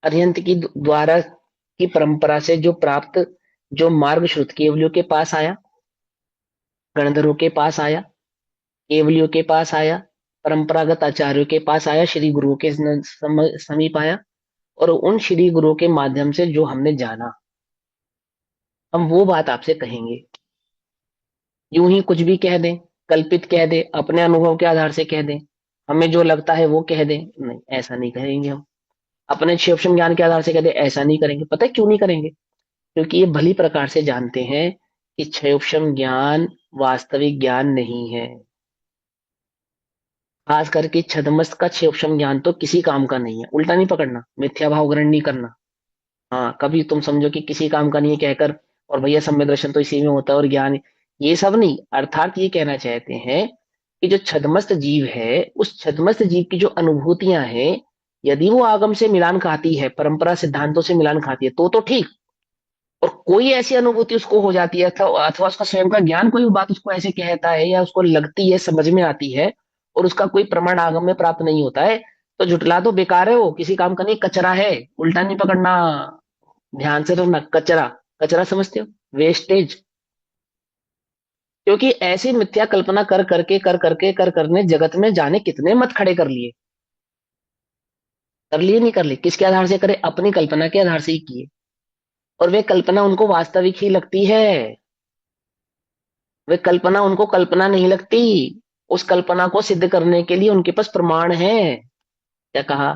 Speaker 1: अरिहंत की द्वारा की परंपरा से जो प्राप्त, जो मार्ग श्रुत केवलियों के पास आया, गणधरों के पास आया, केवलियों के पास आया, परंपरागत आचार्यों के पास आया, श्री गुरुओं के समीप आया, और उन श्री गुरुओं के माध्यम से जो हमने जाना, हम वो बात आपसे कहेंगे। यूं ही कुछ भी कह दें, कल्पित कह दें, अपने अनुभव के आधार से कह दें, हमें जो लगता है वो कह दें, नहीं, ऐसा नहीं करेंगे हम। अपने शिवक्षम ज्ञान के आधार से कह दें, ऐसा नहीं करेंगे। पता है क्यों नहीं करेंगे? क्योंकि ये भली प्रकार से जानते हैं कि क्षयोक्षम ज्ञान वास्तविक ज्ञान नहीं है। खास करके छदमस्त का क्षयोक्षम ज्ञान तो किसी काम का नहीं है। उल्टा नहीं पकड़ना, मिथ्या भाव ग्रहण नहीं करना। हाँ, कभी तुम समझो कि किसी काम का नहीं है कहकर, और भैया सम्यक दर्शन तो इसी में होता है और ज्ञान, ये सब नहीं। अर्थात ये कहना चाहते हैं कि जो छदमस्त जीव है, उस छदमस्त जीव की जो अनुभूतियां हैं, यदि वो आगम से मिलान खाती है, परंपरा सिद्धांतों से मिलान खाती है, तो ठीक। और कोई ऐसी अनुभूति उसको हो जाती है, अथवा उसका स्वयं का ज्ञान कोई बात उसको ऐसे कहता है या उसको लगती है, समझ में आती है, और उसका कोई प्रमाण आगम में प्राप्त नहीं होता है, तो झुटला दो, बेकार है, वो किसी काम का नहीं, कचरा है। उल्टा नहीं पकड़ना, ध्यान से रखना। कचरा, कचरा समझते हो? वेस्टेज। क्योंकि ऐसी मिथ्या कल्पना कर करने जगत में जाने कितने मत खड़े कर लिए। कर लिए नहीं कर लिए, किसके आधार से करे? अपनी कल्पना के आधार से ही किए। और वे कल्पना उनको वास्तविक ही लगती है, वे कल्पना उनको कल्पना नहीं लगती। उस कल्पना को सिद्ध करने के लिए उनके पास प्रमाण है। क्या कहा?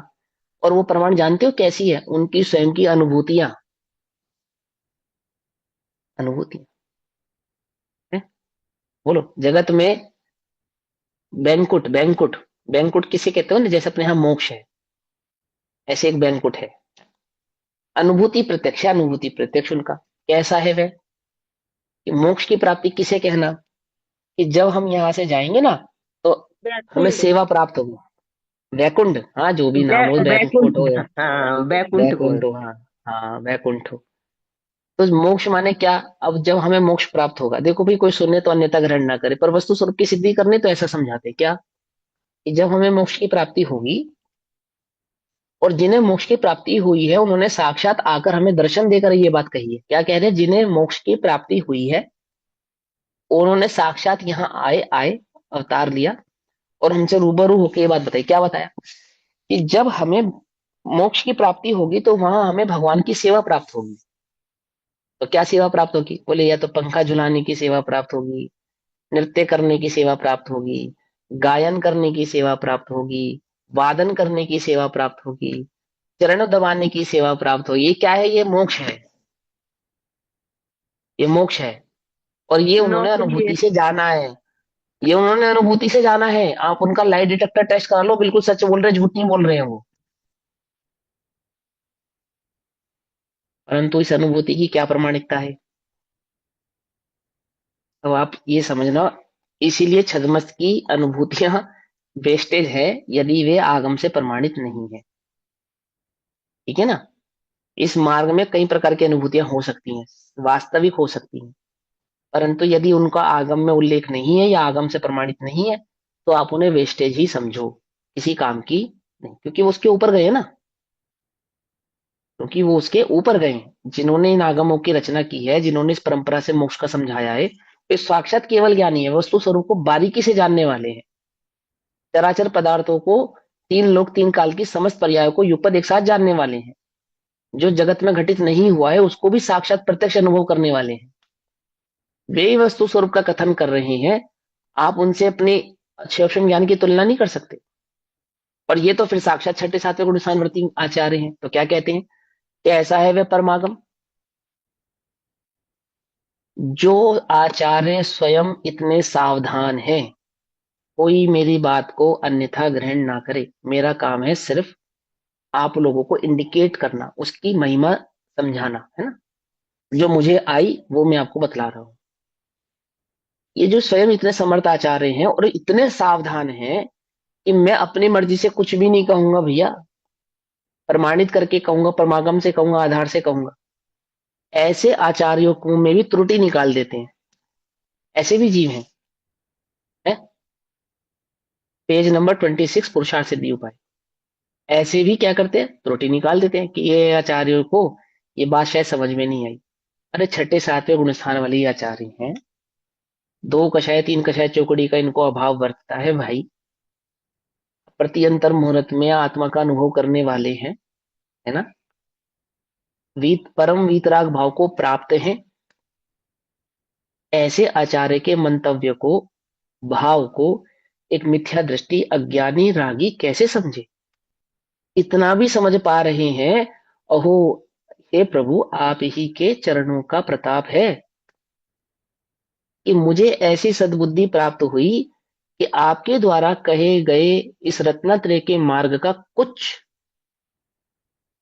Speaker 1: और वो प्रमाण जानते हो कैसी है? उनकी स्वयं की अनुभूतियां, अनुभूतियां है। बोलो, जगत में बैंकुट, बैंकुट, बैंकुट किसे कहते हो ना? जैसे अपने यहाँ मोक्ष है, ऐसे एक बैंकुट है। अनुभूति प्रत्यक्ष है, अनुभूति प्रत्यक्ष उनका कैसा है वह, कि मोक्ष की प्राप्ति किसे कहना, कि जब हम यहाँ से जाएंगे ना तो हमें
Speaker 3: वैकुंठ।
Speaker 1: सेवा प्राप्त होगी। वैकुंठ, हाँ जो भी नाम हो,
Speaker 3: वैकुंठ।
Speaker 1: वैकुंठ हो या
Speaker 3: हाँ, वैकुंठ को।
Speaker 1: वैकुंठ हो, हाँ हाँ वैकुंठ हो। तो मोक्ष माने क्या? अब जब हमें मोक्ष प्राप्त होगा, देखो भाई कोई सुने तो अन्यथा ग्रहण ना करे, पर वस्तु स्वरूप की सिद्धि करनी तो ऐसा समझाते क्या, कि जब हमें मोक्ष की प्राप्ति होगी, और जिन्हें मोक्ष की प्राप्ति हुई है उन्होंने साक्षात आकर हमें दर्शन देकर ये बात कही है, क्या कह रहे हैं, जिन्हें मोक्ष की प्राप्ति हुई है उन्होंने साक्षात यहाँ आए आए अवतार लिया और हमसे रूबरू होकर ये बात बताई। क्या बताया, कि जब हमें मोक्ष की प्राप्ति होगी तो वहां हमें भगवान की सेवा प्राप्त होगी। तो क्या सेवा प्राप्त होगी, बोले या तो पंखा झुलाने की सेवा प्राप्त होगी, नृत्य करने की सेवा प्राप्त होगी, गायन करने की सेवा प्राप्त होगी, वादन करने की सेवा प्राप्त होगी, चरण दबाने की सेवा प्राप्त होगी। ये क्या है, ये मोक्ष है, ये मोक्ष है। और ये उन्होंने
Speaker 3: नौकरी है।
Speaker 1: अनुभूति से जाना है, ये उन्होंने अनुभूति से जाना है। आप उनका लाई डिटेक्टर टेस्ट करा लो, बिल्कुल सच बोल रहे हैं, झूठ नहीं बोल रहे हैं वो। परंतु इस अनुभूति की क्या प्रमाणिकता है, तो आप ये समझना। इसीलिए छद्मस्त की अनुभूतियां वेस्टेज है, यदि वे आगम से प्रमाणित नहीं है। ठीक है ना। इस मार्ग में कई प्रकार की अनुभूतियां हो सकती हैं, वास्तविक हो सकती हैं, परंतु यदि उनका आगम में उल्लेख नहीं है या आगम से प्रमाणित नहीं है, तो आप उन्हें वेस्टेज ही समझो, किसी काम की नहीं, क्योंकि वो उसके ऊपर गए ना, क्योंकि वो उसके ऊपर गए हैं। जिन्होंने इन आगमों की रचना की है, जिन्होंने इस परंपरा से मोक्ष का समझाया है, वे साक्षात केवल ज्ञानी है, वस्तु स्वरूप को बारीकी से जानने वाले हैं। चराचर पदार्थों को, तीन लोक तीन काल की समस्त पर्यायों को युगपद एक साथ जानने वाले हैं। जो जगत में घटित नहीं हुआ है उसको भी साक्षात प्रत्यक्ष अनुभव करने वाले हैं। वे ही वस्तु स्वरूप का कथन कर रहे हैं। आप उनसे अपने अक्षम ज्ञान की तुलना नहीं कर सकते। और ये तो फिर साक्षात छठे सातवें गुण स्थानवर्ती आचार्य हैं, तो क्या कहते हैं कि ऐसा है वह परमागम, जो आचार्य स्वयं इतने सावधान हैं, कोई मेरी बात को अन्यथा ग्रहण ना करे। मेरा काम है सिर्फ आप लोगों को इंडिकेट करना, उसकी महिमा समझाना, है ना। जो मुझे आई वो मैं आपको बतला रहा हूं। ये जो स्वयं इतने समर्थ आचार्य हैं और इतने सावधान हैं कि मैं अपनी मर्जी से कुछ भी नहीं कहूंगा भैया, प्रमाणित करके कहूंगा, परमागम से कहूंगा, आधार से कहूंगा। ऐसे आचार्यों को में भी त्रुटि निकाल देते हैं। ऐसे भी जीव हैं, है? पेज नंबर 26, पुरुषार्थ सिद्धि उपाय। ऐसे भी क्या करते हैं, त्रुटि निकाल देते हैं कि ये आचार्यों को ये बात शायद समझ में नहीं आई। अरे छठे सातवें गुण स्थान वाले ये आचार्य हैं, दो कषाय तीन कषाय चौकड़ी का इनको अभाव वर्तता है भाई। प्रति अंतर मुहूर्त में आत्मा का अनुभव करने वाले हैं, है ना। वीत परम वीतराग भाव को प्राप्त हैं। ऐसे आचार्य के मंतव्य को, भाव को एक मिथ्या दृष्टि अज्ञानी रागी कैसे समझे। इतना भी समझ पा रहे हैं, अहो हे प्रभु आप ही के चरणों का प्रताप है कि मुझे ऐसी सद्बुद्धि प्राप्त हुई कि आपके द्वारा कहे गए इस रत्नत्रय के मार्ग का कुछ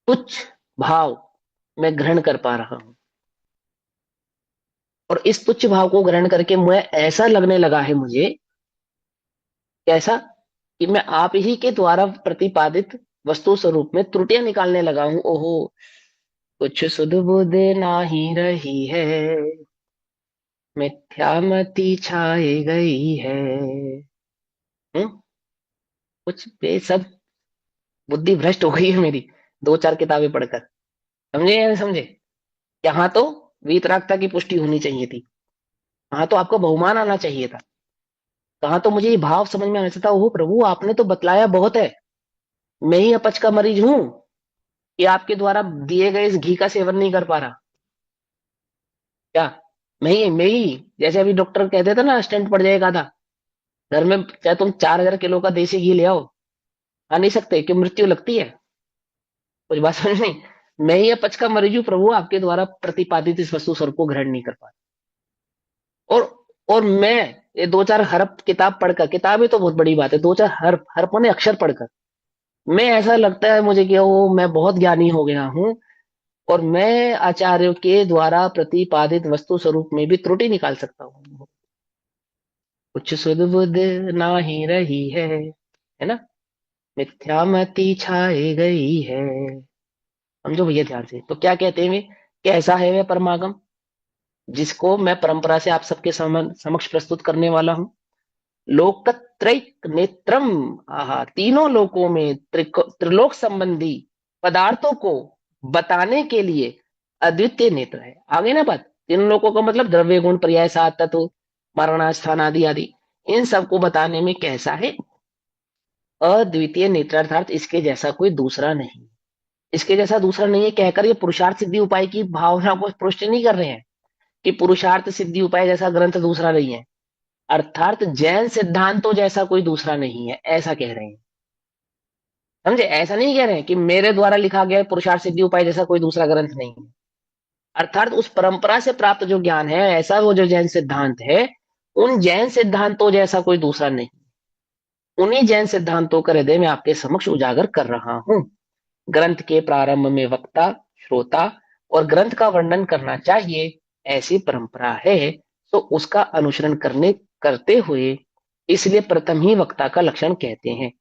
Speaker 1: कुछ भाव मैं ग्रहण कर पा रहा हूं। और इस तुच्छ भाव को ग्रहण करके मुझे ऐसा लगने लगा है, मुझे कैसा, कि मैं आप ही के द्वारा प्रतिपादित वस्तु स्वरूप में त्रुटियां निकालने लगा हूं। ओहो, कुछ सुध बुध नाही रही है, मिथ्यामति छाई गई है। कुछ ये सब बुद्धि भ्रष्ट हो गई है मेरी, दो चार किताबें पढ़कर। समझे या नहीं समझे। यहाँ तो वीतरागता की पुष्टि होनी चाहिए थी, वहां तो आपको बहुमान आना चाहिए था। कहाँ तो मुझे ये भाव समझ में आना चाहिए था, ओह प्रभु आपने तो बतलाया बहुत है, मैं ही अपच का मरीज हूं कि आपके द्वारा दिए गए इस घी का सेवन नहीं कर पा रहा। क्या मैं ही जैसे अभी डॉक्टर कहते थे ना, स्टेंट पड़ जाएगा था घर में, चाहे तुम 4,000 किलो का देसी घी ले आओ, आ नहीं सकते, क्यों मृत्यु लगती है। कुछ बात समझ नहीं। मैं ही अपच का मरीज हूँ प्रभु, आपके द्वारा प्रतिपादित इस वस्तु स्वर को ग्रहण नहीं कर पा रहा। और मैं ये दो चार हरफ किताब पढ़कर, किताबें तो बहुत बड़ी बात है, दो चार हरफ हरफों ने अक्षर पढ़कर मैं ऐसा लगता है मुझे कि वो मैं बहुत ज्ञानी हो गया हूँ, और मैं आचार्यों के द्वारा प्रतिपादित वस्तु स्वरूप में भी त्रुटि निकाल सकता हूँ। कुछ सुध बुध ना ही रही है ना, मिथ्यामति छाई गई है। समझो भैया ध्यान से, तो क्या कहते हैं वे, कैसा है वह परमागम जिसको मैं परंपरा से आप सबके समक्ष प्रस्तुत करने वाला हूं। लोकत्रैक नेत्रम, आहा, तीनों लोकों में त्रिलोक संबंधी पदार्थों को बताने के लिए अद्वितीय नेत्र है। आगे ना बात, तीनों लोकों का मतलब द्रव्य गुण पर्याय सात तत्व मरणास्थान आदि आदि, इन सबको बताने में कैसा है, अद्वितीय नेत्रार्थात इसके जैसा कोई दूसरा नहीं। इसके जैसा दूसरा नहीं है कहकर ये पुरुषार्थ सिद्धि उपाय की भावना को पुष्ट नहीं कर रहे हैं कि पुरुषार्थ सिद्धि उपाय जैसा ग्रंथ दूसरा नहीं है, अर्थात जैन सिद्धांतों जैसा कोई दूसरा नहीं है, ऐसा कह रहे हैं। समझे, ऐसा नहीं कह रहे हैं कि मेरे द्वारा लिखा गया पुरुषार्थ सिद्धि उपाय जैसा कोई दूसरा ग्रंथ नहीं है, अर्थात उस परंपरा से प्राप्त जो ज्ञान है, ऐसा वो जो जैन सिद्धांत है, उन जैन सिद्धांतों जैसा कोई दूसरा नहीं। उन्हीं जैन सिद्धांतों का हृदय में आपके समक्ष उजागर कर रहा हूं। ग्रंथ के प्रारंभ में वक्ता, श्रोता और ग्रंथ का वर्णन करना चाहिए, ऐसी परंपरा है, तो उसका अनुसरण करते हुए इसलिए प्रथम ही वक्ता का लक्षण कहते हैं।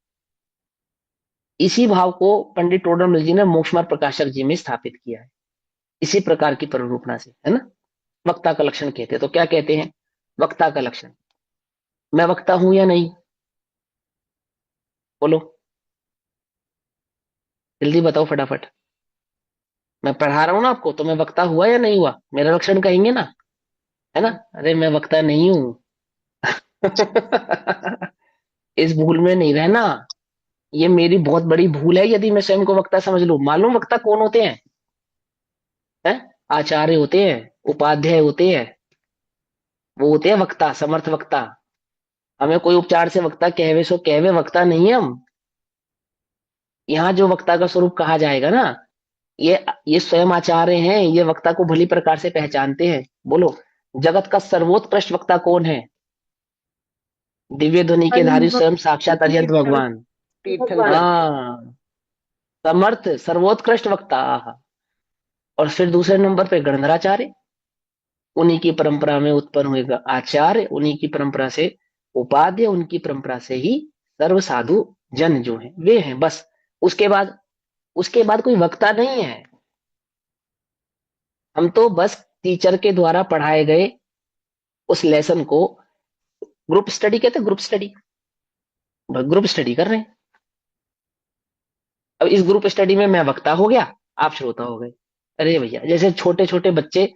Speaker 1: इसी भाव को पंडित टोडरमल जी ने मोक्षमार्ग प्रकाशक जी में स्थापित किया है, इसी प्रकार की प्ररूपणा से, है ना। वक्ता का लक्षण कहते हैं, तो क्या कहते हैं वक्ता का लक्षण, मैं वक्ता हूं या नहीं, बोलो जल्दी बताओ फटाफट। मैं पढ़ा रहा हूं ना आपको, तो मैं वक्ता हुआ या नहीं हुआ, मेरा लक्षण कहेंगे ना, है ना। अरे मैं वक्ता नहीं हूं। इस भूल में नहीं रहना, ये मेरी बहुत बड़ी भूल है यदि मैं स्वयं को वक्ता समझ लूं। मालूम वक्ता कौन होते हैं, हैं? आचार्य होते हैं, उपाध्याय होते हैं, वो होते हैं वक्ता, समर्थ वक्ता। हमें कोई उपचार से वक्ता कहवे सो कहवे, वक्ता नहीं है हम। यहाँ जो वक्ता का स्वरूप कहा जाएगा ना, ये स्वयं आचार्य हैं, ये वक्ता को भली प्रकार से पहचानते हैं। बोलो, जगत का सर्वोत्कृष्ट वक्ता कौन है, दिव्य ध्वनि के धारी स्वयं साक्षात अर्यंत भगवान।
Speaker 2: भगवान।
Speaker 1: हाँ, समर्थ सर्वोत्कृष्ट वक्ता। और फिर दूसरे नंबर पे गणधराचार्य, उन्हीं की परंपरा में उत्पन्न हुए आचार्य, उन्हीं की परंपरा से उपाध्याय, उनकी परंपरा से ही सर्व साधु जन जो है वे हैं, बस। उसके बाद कोई वक्ता नहीं है। हम तो बस टीचर के द्वारा पढ़ाए गए उस लेसन को, ग्रुप स्टडी कहते हैं, ग्रुप स्टडी, ग्रुप स्टडी कर रहे हैं। अब इस ग्रुप स्टडी में मैं वक्ता हो गया, आप श्रोता हो गए। अरे भैया, जैसे छोटे छोटे बच्चे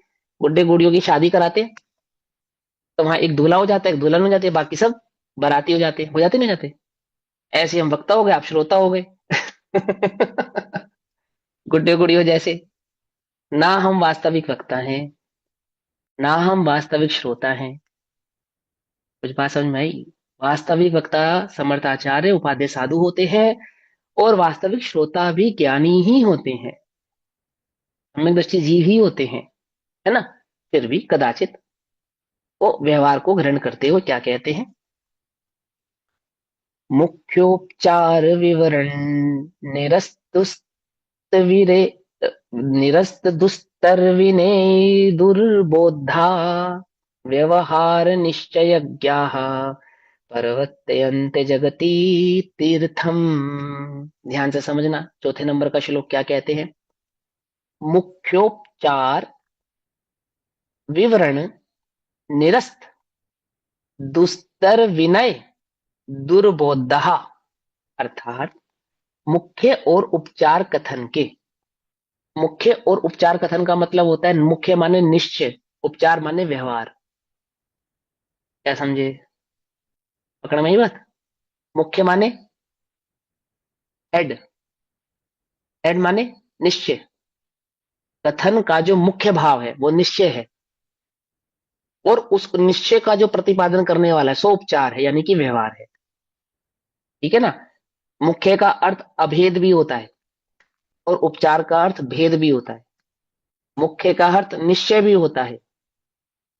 Speaker 1: गुड्डे गुड़ियों की शादी कराते हैं, तो वहां एक दूल्हा हो जाता है, एक दुल्हन हो जाती है, बाकी सब बाराती हो जाते नहीं जाते। ऐसे हम वक्ता हो गए, आप श्रोता हो गए। गुड्डे गुड़ियों जैसे। ना हम वास्तविक वक्ता हैं, ना हम वास्तविक श्रोता हैं। कुछ बात समझ में आई। वास्तविक वक्ता समर्थाचार्य उपाध्याय साधु होते हैं, और वास्तविक श्रोता भी ज्ञानी ही होते हैं, सम्यक दृष्टि जीव ही होते हैं, है ना। फिर भी कदाचित वो व्यवहार को ग्रहण करते हुए क्या कहते हैं, मुख्योपचार विवरण निरस्तुस्तविरे निरस्त दुस्तर विने दुर्बोधा व्यवहार निश्चय पर्वतयन्ते जगती तीर्थम। ध्यान से समझना, चौथे नंबर का श्लोक क्या कहते हैं, मुख्योपचार विवरण निरस्त दुस्तर विनय दुर्बोधः, अर्थात मुख्य और उपचार कथन के, मुख्य और उपचार कथन का मतलब होता है, मुख्य माने निश्चय, उपचार माने व्यवहार। क्या समझे, पकड़ में ही बात। मुख्य माने हेड, हेड माने निश्चय, कथन का जो मुख्य भाव है वो निश्चय है, और उस निश्चय का जो प्रतिपादन करने वाला है सो उपचार है, यानी कि व्यवहार है। ठीक है ना। मुख्य का अर्थ अभेद भी होता है, और उपचार का अर्थ भेद भी होता है। मुख्य का अर्थ निश्चय भी होता है,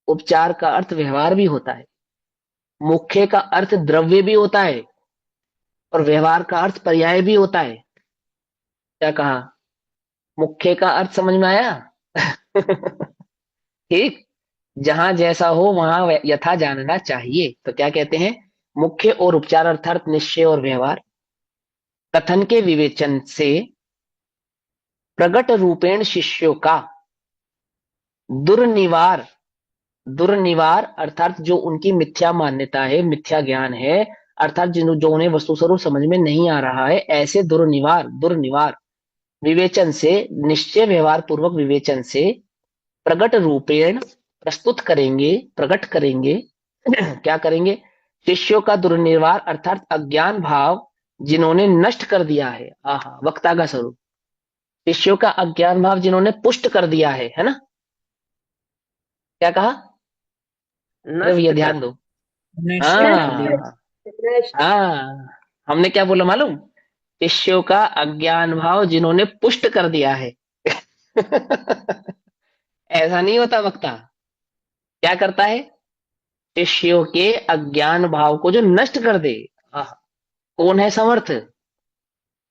Speaker 1: उपचार का अर्थ व्यवहार भी होता है। मुख्य का अर्थ द्रव्य भी होता है, और व्यवहार का अर्थ पर्याय भी होता है। क्या कहा, मुख्य का अर्थ समझ में आया? ठीक। जहां जैसा हो वहां यथा जानना चाहिए, तो क्या कहते हैं? मुख्य और उपचार अर्थात निश्चय और व्यवहार कथन के विवेचन से प्रगट रूपेण शिष्यों का दुर्निवार, दुर्निवार अर्थात जो उनकी मिथ्या मान्यता है, मिथ्या ज्ञान है, अर्थात जो उन्हें वस्तु स्वरूप समझ में नहीं आ रहा है, ऐसे दुर्निवार, दुर्निवार विवेचन से, निश्चय व्यवहार पूर्वक विवेचन से प्रगट रूपेण प्रस्तुत करेंगे, प्रकट करेंगे। क्या करेंगे? शिष्यों का दुर्निवार अर्थात अज्ञान भाव जिन्होंने नष्ट कर दिया है, आहा वक्ता का स्वरूप, शिष्यों का अज्ञान भाव जिन्होंने पुष्ट कर दिया है ना? क्या कहा? अरे भैया
Speaker 4: नष्ट कर।
Speaker 1: ध्यान दो।
Speaker 3: नष्ट कर
Speaker 2: नष्ट,
Speaker 3: दिया।
Speaker 1: हाँ
Speaker 2: नष्ट।
Speaker 1: हाँ, हमने क्या बोला मालूम? शिष्यों का अज्ञान भाव जिन्होंने पुष्ट कर दिया है। ऐसा नहीं होता वक्ता। क्या करता है? शिष्यों के अज्ञान भाव को जो नष्ट कर दे। आह, कौन है समर्थ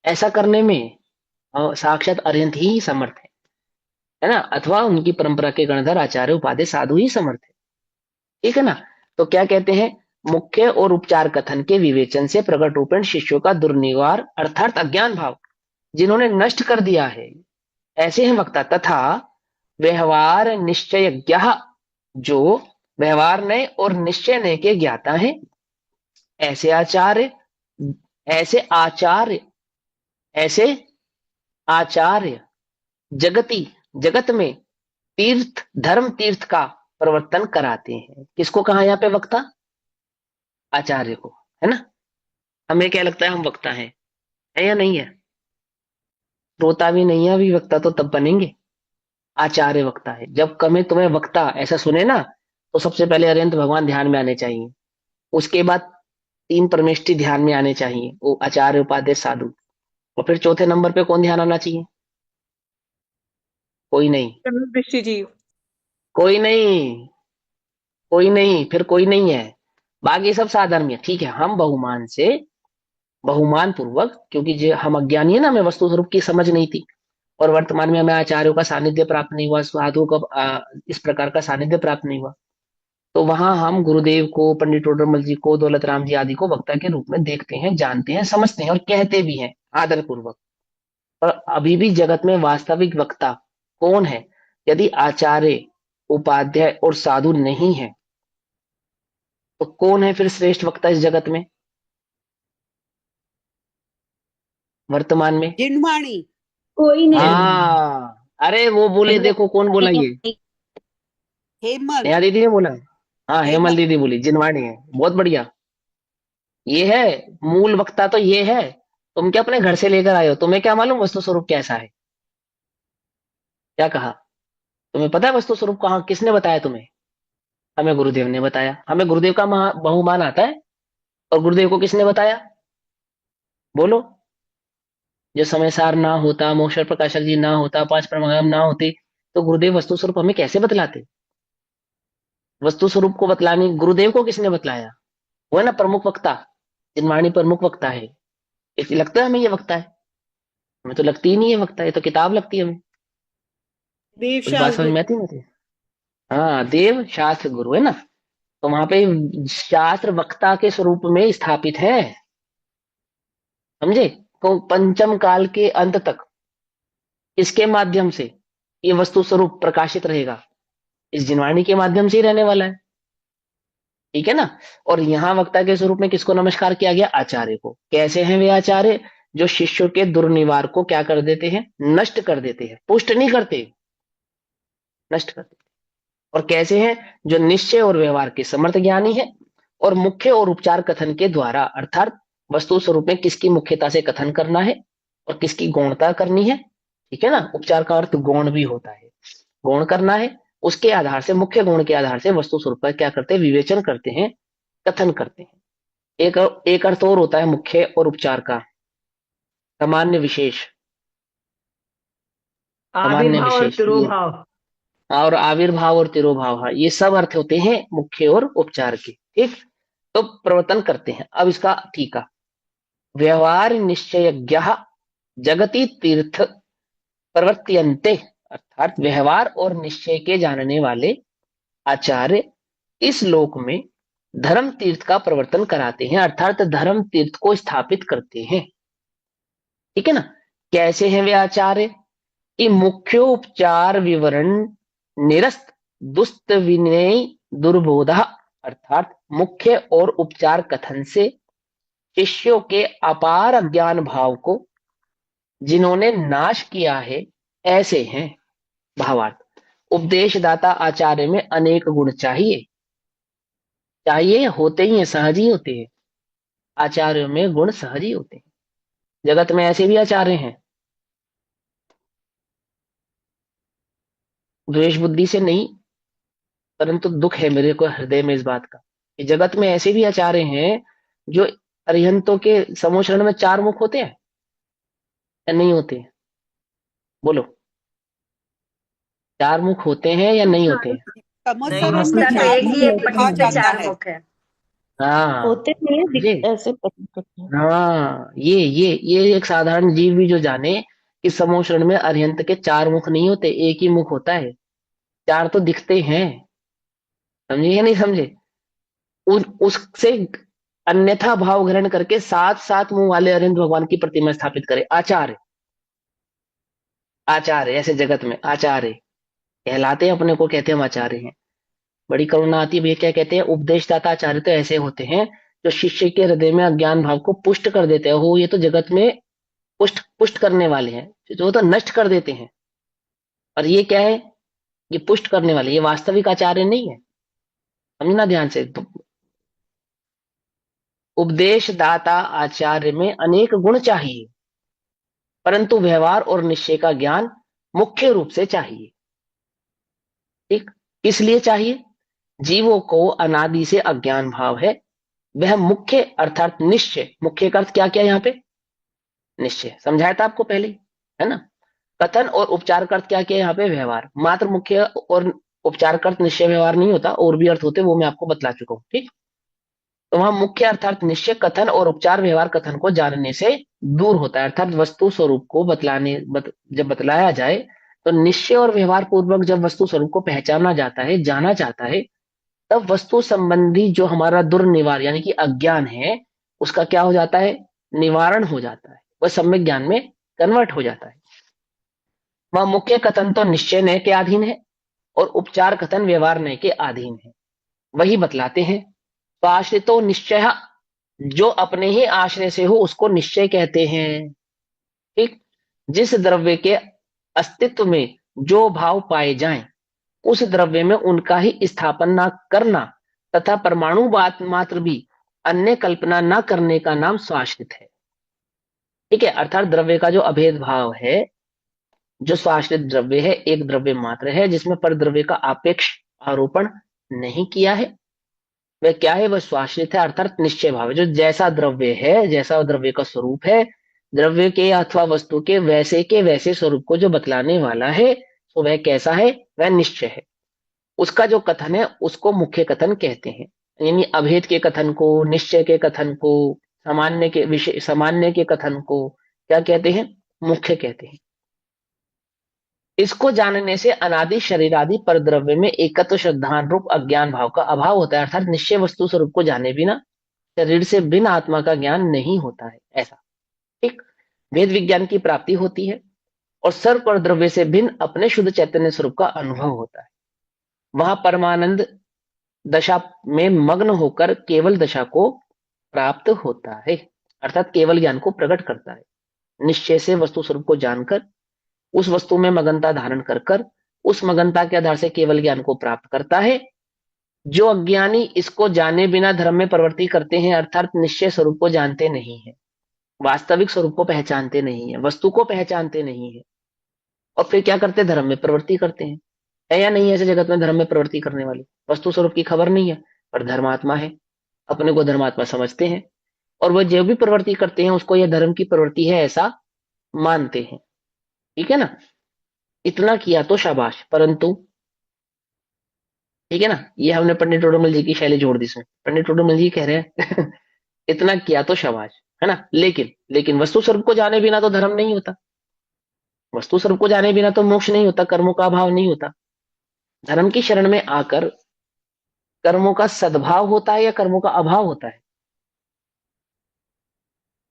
Speaker 1: ऐसा करने में? साक्षात अरिहंत ही समर्थ है ना? अथवा उनकी परंपरा के गणधर आचार्य उपाध्याय साधु ही समर्थ है। ठीक है ना? तो क्या कहते हैं? मुख्य और उपचार कथन के विवेचन से प्रकट रूपेण शिष्यों का दुर्निवार अर्थात अज्ञान भाव जिन्होंने नष्ट कर दिया है, ऐसे हैं वक्ता। तथा व्यवहार निश्चय जो व्यवहार नय और निश्चय नय के ज्ञाता हैं, ऐसे आचार्य, ऐसे आचार्य, ऐसे आचार्य जगती, जगत में तीर्थ, धर्म तीर्थ का प्रवर्तन कराते हैं। किसको कहा यहाँ पे वक्ता? आचार्य को, है ना? हमें क्या लगता है हम वक्ता हैं? है या नहीं है? श्रोता भी नहीं है अभी, वक्ता तो तब बनेंगे। आचार्य वक्ता है। जब कभी तुम्हें वक्ता ऐसा सुने ना, तो सबसे पहले अरिहंत भगवान ध्यान में आने चाहिए। उसके बाद तीन परमेष्टि ध्यान में आने चाहिए, वो आचार्य उपाध्याय साधु। और फिर चौथे नंबर पे कौन ध्यान आना चाहिए? कोई नहीं।
Speaker 4: ऋषि जी।
Speaker 1: कोई नहीं। कोई नहीं, फिर कोई नहीं है। बाकी सब साधर्म्य ठीक है। हम बहुमान से, बहुमान पूर्वक, क्योंकि जो हम अज्ञानी है ना, हमें वस्तु स्वरूप की समझ नहीं थी, और वर्तमान में हमें आचार्यों का सानिध्य प्राप्त नहीं हुआ, साधुओं का इस प्रकार का सानिध्य प्राप्त नहीं हुआ, तो वहां हम गुरुदेव को, पंडित टोडरमल जी को, दौलत राम जी आदि को वक्ता के रूप में देखते हैं, जानते हैं, समझते हैं और कहते भी हैं आदर पूर्वक। पर अभी भी जगत में वास्तविक वक्ता कौन है? यदि आचार्य, उपाध्याय और साधु नहीं है, तो कौन है फिर श्रेष्ठ वक्ता इस जगत में वर्तमान में?
Speaker 3: जिनवाणी।
Speaker 2: कोई नहीं।
Speaker 1: हाँ, अरे वो बोले, देखो कौन बोला ये?
Speaker 3: हेमल।
Speaker 1: नेहा दीदी ने बोला। हाँ, हेमल
Speaker 3: हेमल।
Speaker 1: दीदी बोली जिनवाणी है। बहुत बढ़िया। ये है मूल वक्ता, तो ये है। तुम क्या अपने घर से लेकर आए हो? तुम्हें क्या मालूम वस्तु स्वरूप कैसा है? क्या कहा? तुम्हें पता है वस्तु स्वरूप कहाँ, किसने बताया तुम्हें? हमें गुरुदेव ने बताया। हमें गुरुदेव का बहुमान आता है। और गुरुदेव को किसने बताया? बोलो। जो समय सार ना होता, मोक्षर प्रकाशक जी ना होता, पांच परमागम ना होते, तो गुरुदेव वस्तु स्वरूप हमें कैसे बतलाते? वस्तु स्वरूप को बतलाने गुरुदेव को किसने बतलाया? वो है ना प्रमुख वक्ता। जिनवाणी प्रमुख वक्ता है। इसलिए लगता है हमें ये वक्ता है। हमें तो लगती ही नहीं है वक्ता, ये तो किताब लगती है हमें।
Speaker 3: देव
Speaker 1: कुछ बात समझ
Speaker 3: शास्त्र।
Speaker 1: में आती नहीं? हाँ, देव शास्त्र गुरु है ना। तो वहां पे शास्त्र वक्ता के स्वरूप में स्थापित है। समझे? तो पंचम काल के अंत तक इसके माध्यम से ये वस्तु स्वरूप प्रकाशित रहेगा, इस जिनवाणी के माध्यम से ही रहने वाला है। ठीक है ना? और यहाँ वक्ता के स्वरूप में किसको नमस्कार किया गया? आचार्य को। कैसे हैं वे आचार्य? जो शिष्यों के दुर्निवार को क्या कर देते हैं? नष्ट कर देते हैं। पुष्ट नहीं करते, नष्ट कर देते। और कैसे हैं? जो निश्चय और व्यवहार के समर्थ ज्ञानी है, और मुख्य और उपचार कथन के द्वारा अर्थात वस्तु स्वरूप में किसकी मुख्यता से कथन करना है और किसकी गौणता करनी है। ठीक है ना? उपचार का अर्थ गौण भी होता है। गौण करना है, उसके आधार से, मुख्य गुण के आधार से वस्तु स्वरूप का क्या करते हैं? विवेचन करते हैं, कथन करते हैं। एक एक अर्थ और होता है मुख्य और उपचार का, सामान्य विशेष। सामान्य
Speaker 4: आविर्भाव और
Speaker 1: विशेष ये,
Speaker 4: तिरोभाव।
Speaker 1: और आविर्भाव और तिरोभाव, हाँ, ये सब अर्थ होते हैं मुख्य और उपचार के। ठीक। तो प्रवर्तन करते हैं। अब इसका टीका। व्यवहार निश्चय जगति तीर्थ प्रवर्त्यन्ते, अर्थात व्यवहार और निश्चय के जानने वाले आचार्य इस लोक में धर्म तीर्थ का प्रवर्तन कराते हैं, अर्थात धर्म तीर्थ को स्थापित करते हैं। ठीक है ना। कैसे हैं वे आचार्य? कि मुख्योपचार विवरण निरस्त दुस्त विनय दुर्बोधा, अर्थात मुख्य और उपचार कथन से शिष्यों के अपार अज्ञान भाव को जिन्होंने नाश किया है, ऐसे हैं। भावार्थ, उपदेशदाता आचार्य में अनेक गुण चाहिए। चाहिए, होते ही हैं, सहज ही होते हैं। आचार्यों में गुण सहज ही होते हैं। जगत में ऐसे भी आचार्य हैं, द्वेष बुद्धि से नहीं, परंतु दुख है मेरे को हृदय में इस बात का कि जगत में ऐसे भी आचार्य हैं जो अरिहंतों के समोचरण में चार मुख होते हैं या नहीं होते हैं? बोलो, चार मुख होते हैं या नहीं होते हैं?
Speaker 3: समोसरण
Speaker 4: नहीं,
Speaker 3: में
Speaker 4: उसका तो
Speaker 3: चार
Speaker 4: एक ही एक
Speaker 3: मुख
Speaker 4: पट्टी
Speaker 3: कहा
Speaker 4: पे
Speaker 3: जाता
Speaker 4: चार
Speaker 3: है।
Speaker 4: मुख है।
Speaker 1: हाँ,
Speaker 5: होते नहीं है
Speaker 1: समझे?
Speaker 5: ऐसे पता करते हैं।
Speaker 1: हाँ, ये एक साधारण जीव भी जो जाने कि समोचरण में अरिहंत के चार मुख नहीं होते, एक ही मुख होता है। चार तो दिखते हैं, समझे या नहीं समझे? उससे अन्यथा भाव ग्रहण करके सात सात मुंह वाले अरिहंत भगवान की प्रतिमा स्थापित करे आचार्य। आचार्य ऐसे जगत में आचार्य कहलाते हैं, अपने को कहते हैं हम आचार्य हैं। बड़ी करुणा आती है भैया, क्या कहते हैं? उपदेशदाता आचार्य तो ऐसे होते हैं जो शिष्य के हृदय में अज्ञान भाव को पुष्ट कर देते हैं। हो, ये तो जगत में पुष्ट पुष्ट करने वाले हैं, जो तो नष्ट कर देते हैं। और ये क्या है? ये पुष्ट करने वाले, ये वास्तविक आचार्य नहीं है। समझना ध्यान से। तो उपदेशदाता आचार्य में अनेक गुण चाहिए, परंतु व्यवहार और निश्चय का ज्ञान मुख्य रूप से चाहिए। ठीक, किस लिए चाहिए? जीवों को अनादि से अज्ञान भाव है, वह मुख्य अर्थात निश्चय। मुख्य का अर्थ क्या क्या यहाँ पे? निश्चय समझाया था आपको पहले ही, है ना। कथन और उपचार का अर्थ क्या क्या है यहाँ पे? व्यवहार। मात्र मुख्य और उपचार का अर्थ निश्चय व्यवहार नहीं होता, और भी अर्थ होते, वो मैं आपको बतला चुका हूँ। ठीक, तो वहां मुख्य अर्थात निश्चय, कथन और उपचार व्यवहार कथन को जानने से दूर होता है, अर्थात वस्तु स्वरूप को जब बतलाया जाए तो निश्चय और व्यवहार पूर्वक जब वस्तु स्वरूप को पहचाना जाता है, जाना जाता है, तब वस्तु संबंधी जो हमारा दुर्निवार यानी कि अज्ञान है, उसका क्या हो जाता है? निवारण हो जाता है, वह सम्यक ज्ञान में कन्वर्ट हो जाता है। वह मुख्य कथन तो निश्चय नय के अधीन है और उपचार कथन व्यवहार नय के अधीन है। वही बतलाते हैं। तो आश्रितो निश्चय, जो अपने ही आश्रय से हो उसको निश्चय कहते हैं। ठीक, जिस द्रव्य के अस्तित्व में जो भाव पाए जाएं, उस द्रव्य में उनका ही स्थापन न करना तथा परमाणु बात मात्र भी अन्य कल्पना न करने का नाम स्वाश्रित है। ठीक है, अर्थात द्रव्य का जो अभेद भाव है, जो स्वाश्रित द्रव्य है, एक द्रव्य मात्र है जिसमें पर द्रव्य का आपेक्ष आरोपण नहीं किया है। वह क्या है? वह स्वाश्रित है, अर्थात निश्चय भाव है। जो जैसा द्रव्य है, जैसा द्रव्य का स्वरूप है, द्रव्य के अथवा वस्तु के वैसे स्वरूप को जो बतलाने वाला है, तो वह कैसा है? वह निश्चय है। उसका जो कथन है उसको मुख्य कथन कहते हैं। यानी अभेद के कथन को, निश्चय के कथन को, सामान्य के कथन को क्या कहते हैं? मुख्य कहते हैं। इसको जानने से अनादि शरीर आदि पर द्रव्य में एकत्व श्रद्धान रूप अज्ञान भाव का अभाव होता है, अर्थात निश्चय वस्तु स्वरूप को जाने बिना शरीर से बिना आत्मा का ज्ञान नहीं होता है, ऐसा। ठीक, वेद विज्ञान की प्राप्ति होती है और सर्व पर द्रव्य से भिन्न अपने शुद्ध चैतन्य स्वरूप का अनुभव होता है। वहां परमानंद दशा में मग्न होकर केवल दशा को प्राप्त होता है, अर्थात केवल ज्ञान को प्रकट करता है। निश्चय से वस्तु स्वरूप को जानकर उस वस्तु में मगनता धारण कर कर उस मगनता के आधार से केवल ज्ञान को प्राप्त करता है। जो अज्ञानी इसको जाने बिना धर्म में प्रवृत्ति करते हैं, अर्थात निश्चय स्वरूप को जानते नहीं है, वास्तविक स्वरूप को पहचानते नहीं है, वस्तु को पहचानते नहीं है, और फिर क्या करते? धर्म में प्रवृत्ति करते हैं। है या नहीं ऐसे जगत में धर्म में प्रवृत्ति करने वाले? वस्तु स्वरूप की खबर नहीं है पर धर्मात्मा है, अपने को धर्मात्मा समझते हैं, और वह जो भी प्रवृत्ति करते हैं उसको यह धर्म की प्रवृत्ति है ऐसा मानते हैं। ठीक है ना। इतना किया तो शाबाश, परंतु ठीक है ना, ये हमने पंडित टोडरमल जी की शैली जोड़ दी इसमें। पंडित टोडरमल जी कह रहे हैं इतना किया तो शाबाश, है ना, लेकिन वस्तु स्वरूप को जाने बिना तो धर्म नहीं होता। वस्तु स्वरूप को जाने बिना तो मोक्ष नहीं होता, कर्मों का अभाव नहीं होता। धर्म की शरण में आकर कर्मों का सद्भाव होता है या कर्मों का अभाव होता है?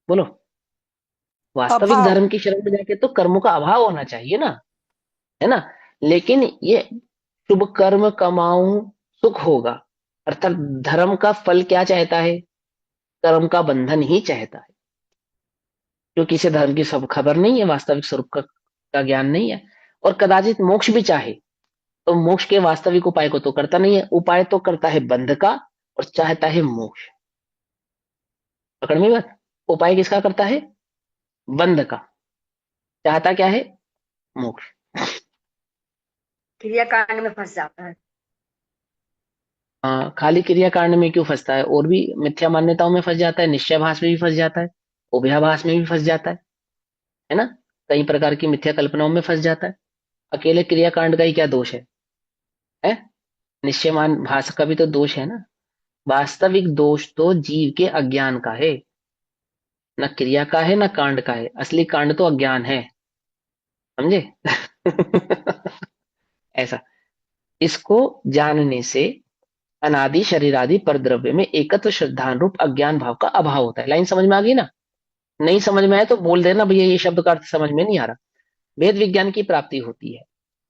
Speaker 1: बोलो। वास्तविक
Speaker 3: अभाव।
Speaker 1: धर्म की शरण में जाके तो कर्मों का अभाव होना चाहिए ना, है ना। लेकिन ये शुभ कर्म कमाऊं सुख होगा, अर्थात धर्म का फल क्या चाहता है? कर्म का बंधन ही चाहता है, क्योंकि इसे धर्म की सब खबर नहीं है, वास्तविक स्वरूप का ज्ञान नहीं है। और कदाचित मोक्ष भी चाहे तो मोक्ष के वास्तविक उपाय को तो करता नहीं है, उपाय तो करता है बंध का और चाहता है मोक्ष। पकड़ में बात। उपाय किसका करता है? बंध का। चाहता क्या है? मोक्ष।
Speaker 3: क्रियाकांड में फंस जाता है।
Speaker 1: हाँ, खाली क्रियाकांड में क्यों फंसता है, और भी मिथ्या मान्यताओं में फंस जाता है, निश्चयभास में भी फंस जाता है, उभयाभास में भी फंस जाता है ना। कई प्रकार की मिथ्या कल्पनाओं में फंस जाता है। अकेले क्रियाकांड का ही क्या दोष है? निश्चयमान भास का भी तो दोष है ना। वास्तविक दोष तो जीव के अज्ञान का है, न क्रिया का है न कांड का है। असली कांड तो अज्ञान है, समझे? ऐसा। इसको जानने से अनादि शरीर आदि पर द्रव्य में एकत्व श्रद्धान रूप अज्ञान भाव का अभाव होता है। लाइन समझ में आ गई ना? नहीं समझ में आए तो बोल देना भैया ये शब्द का अर्थ समझ में नहीं आ रहा। वेद विज्ञान की प्राप्ति होती है,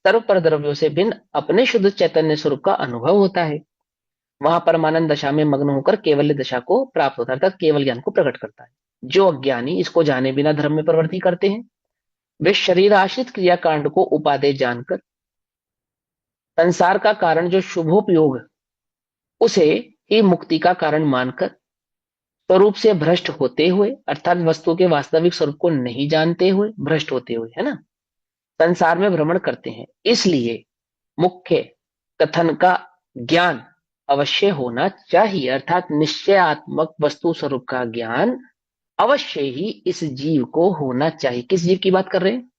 Speaker 1: सर्व पर द्रव्यों से भिन्न अपने शुद्ध चैतन्य स्वरूप का अनुभव होता है। वहां परमानंद दशा में मग्न होकर केवल दशा को प्राप्त होता है, अर्थात केवल ज्ञान को प्रकट करता है। जो अज्ञानी इसको जाने बिना धर्म में प्रवृत्ति करते हैं, वे शरीर आश्रित क्रियाकांड को उपादेय जानकर संसार का कारण जो शुभोपयोग उसे ही मुक्ति का कारण मानकर स्वरूप से भ्रष्ट होते हुए, अर्थात वस्तु के वास्तविक स्वरूप को नहीं जानते हुए, भ्रष्ट होते हुए, है ना, संसार में भ्रमण करते हैं। इसलिए मुख्य कथन का ज्ञान अवश्य होना चाहिए, अर्थात निश्चयात्मक वस्तु स्वरूप का ज्ञान अवश्य ही इस जीव को होना चाहिए। किस जीव की बात कर रहे हैं?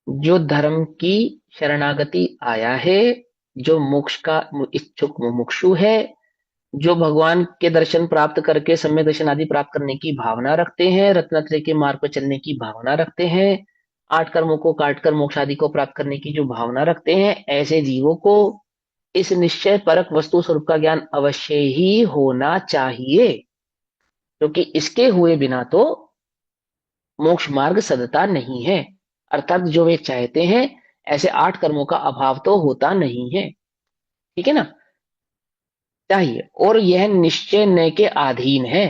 Speaker 1: जो धर्म की शरणागति आया है, जो मोक्ष का इच्छुक मुमुक्षु है, जो भगवान के दर्शन प्राप्त करके सम्यक दर्शन आदि प्राप्त करने की भावना रखते हैं, रत्नत्रय के मार्ग पर चलने की भावना रखते हैं, आठ कर्मों को काटकर मोक्ष आदि को प्राप्त करने की जो भावना रखते हैं, ऐसे जीवों को इस निश्चय परक वस्तु स्वरूप का ज्ञान अवश्य ही होना चाहिए, क्योंकि इसके हुए बिना तो मोक्ष मार्ग सदता नहीं है। अर्थात जो वे चाहते हैं ऐसे आठ कर्मों का अभाव तो होता नहीं है। ठीक है ना? चाहिए। और यह निश्चय न के अधीन है।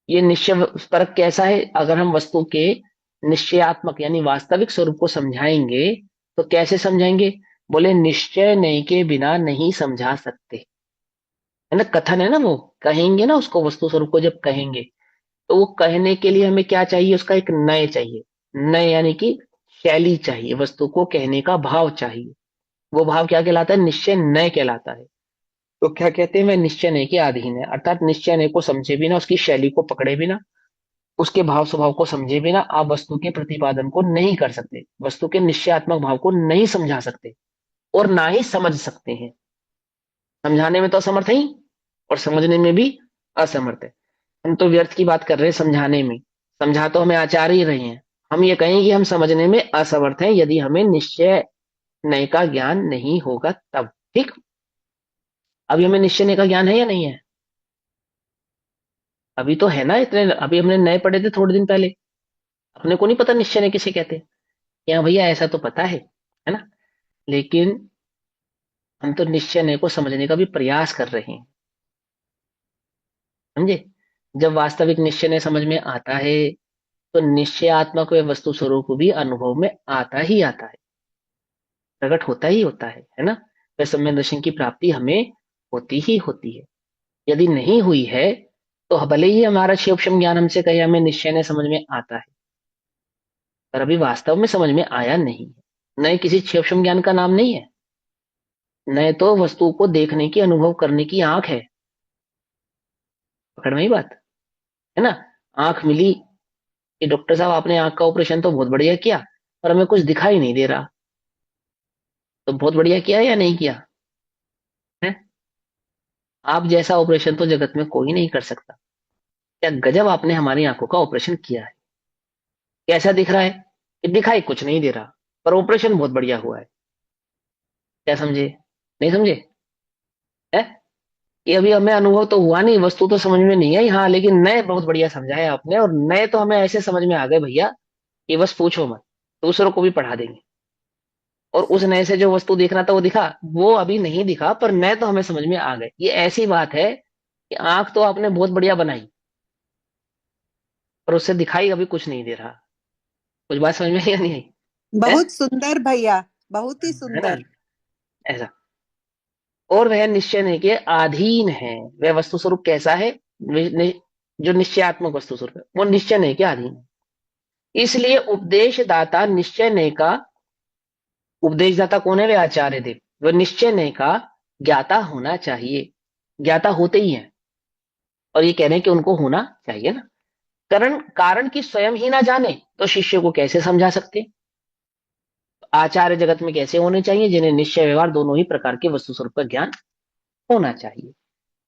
Speaker 1: ये निश्चय परक कैसा है? अगर हम वस्तु के निश्चयात्मक यानी वास्तविक स्वरूप को समझाएंगे तो कैसे समझाएंगे? बोले निश्चय नहीं के बिना नहीं समझा सकते, है ना। कथन है ना, वो कहेंगे ना उसको, वस्तु स्वरूप को जब कहेंगे तो वो कहने के लिए हमें क्या चाहिए? उसका एक नय चाहिए। नय यानी कि शैली चाहिए, वस्तु को कहने का भाव चाहिए। वो भाव क्या कहलाता है? निश्चय नय कहलाता है। तो क्या कहते हैं? वह निश्चय नय के अधीन है, अर्थात निश्चय नय को समझे बिना, उसकी शैली को पकड़े बिना, उसके भाव स्वभाव को समझे बिना आप वस्तु के प्रतिपादन को नहीं कर सकते, वस्तु के निश्चयात्मक भाव को नहीं समझा सकते और ना ही समझ सकते हैं। समझाने में तो असमर्थ है ही और समझने में भी असमर्थ है। हम तो व्यर्थ की बात कर रहे हैं समझाने में। समझा तो हमें आचार्य ही रहे हैं। हम ये कहें कि हम समझने में असमर्थ हैं यदि हमें निश्चय नय का ज्ञान नहीं होगा तब। ठीक। अभी हमें निश्चय नय का ज्ञान है या नहीं है? अभी तो है ना। इतने अभी हमने नए पढ़े थे थोड़े दिन पहले। अपने को नहीं पता निश्चय नय किसे कहते हैं। या भैया ऐसा तो पता है ना। लेकिन हम तो निश्चय नय को समझने का भी प्रयास कर रहे हैं, समझे। जब वास्तविक निश्चय नय समझ में आता है तो निश्चयात्मक व वस्तु स्वरूप भी अनुभव में आता ही आता है, प्रकट होता ही होता है ना। वह सम्यक दर्शन की प्राप्ति हमें होती ही होती है। यदि नहीं हुई है तो भले ही हमारा क्षेपक्षम ज्ञान हमसे कहे हमें निश्चय ने समझ में आता है, पर अभी वास्तव में समझ में आया नहीं है। नए किसी क्षेपक्षम ज्ञान का नाम नहीं है। नए तो वस्तु को देखने की, अनुभव करने की आंख है। पकड़ में ही बात, है ना। आंख मिली कि डॉक्टर साहब आपने आंख का ऑपरेशन तो बहुत बढ़िया किया, पर हमें कुछ दिखाई नहीं दे रहा। तो बहुत बढ़िया किया या नहीं किया है? आप जैसा ऑपरेशन तो जगत में कोई नहीं कर सकता। क्या गजब आपने हमारी आंखों का ऑपरेशन किया है। कैसा दिख रहा है? कि दिखाई कुछ नहीं दे रहा, पर ऑपरेशन बहुत बढ़िया हुआ है। क्या समझे? नहीं समझे? है कि अभी हमें अनुभव तो हुआ नहीं, वस्तु तो समझ में नहीं आई, हाँ, लेकिन नए बहुत बढ़िया समझाया आपने, और नए तो हमें ऐसे समझ में आ गए भैया कि बस पूछो मत, दूसरों को भी पढ़ा देंगे। और उस नए से जो वस्तु देखना था वो दिखा, वो अभी नहीं दिखा, पर नए तो हमें समझ में आ गए। ये ऐसी बात है कि आंख तो आपने बहुत बढ़िया बनाई, पर उससे दिखाई अभी कुछ नहीं दे रहा। कुछ बात समझ में आई या नहीं आई? है
Speaker 3: बहुत सुंदर भैया, बहुत ही
Speaker 1: है ना?
Speaker 3: सुंदर।
Speaker 1: ऐसा। और वह निश्चय नहीं के अधीन है। वह वस्तु स्वरूप कैसा है? जो निश्चयात्मक वस्तु स्वरूप है वो निश्चय नहीं के अधीन है। इसलिए उपदेशदाता निश्चय नहीं का, उपदेशदाता कौन है? वे आचार्य देव। वह निश्चय नहीं का ज्ञाता होना चाहिए, ज्ञाता होते ही है। और ये कह रहे हैं कि उनको होना चाहिए ना। कारण कारण की स्वयं ही ना जाने तो शिष्य को कैसे समझा सकते? आचार्य जगत में कैसे होने चाहिए? जिन्हें निश्चय व्यवहार दोनों ही प्रकार के वस्तु स्वरूप का ज्ञान होना चाहिए।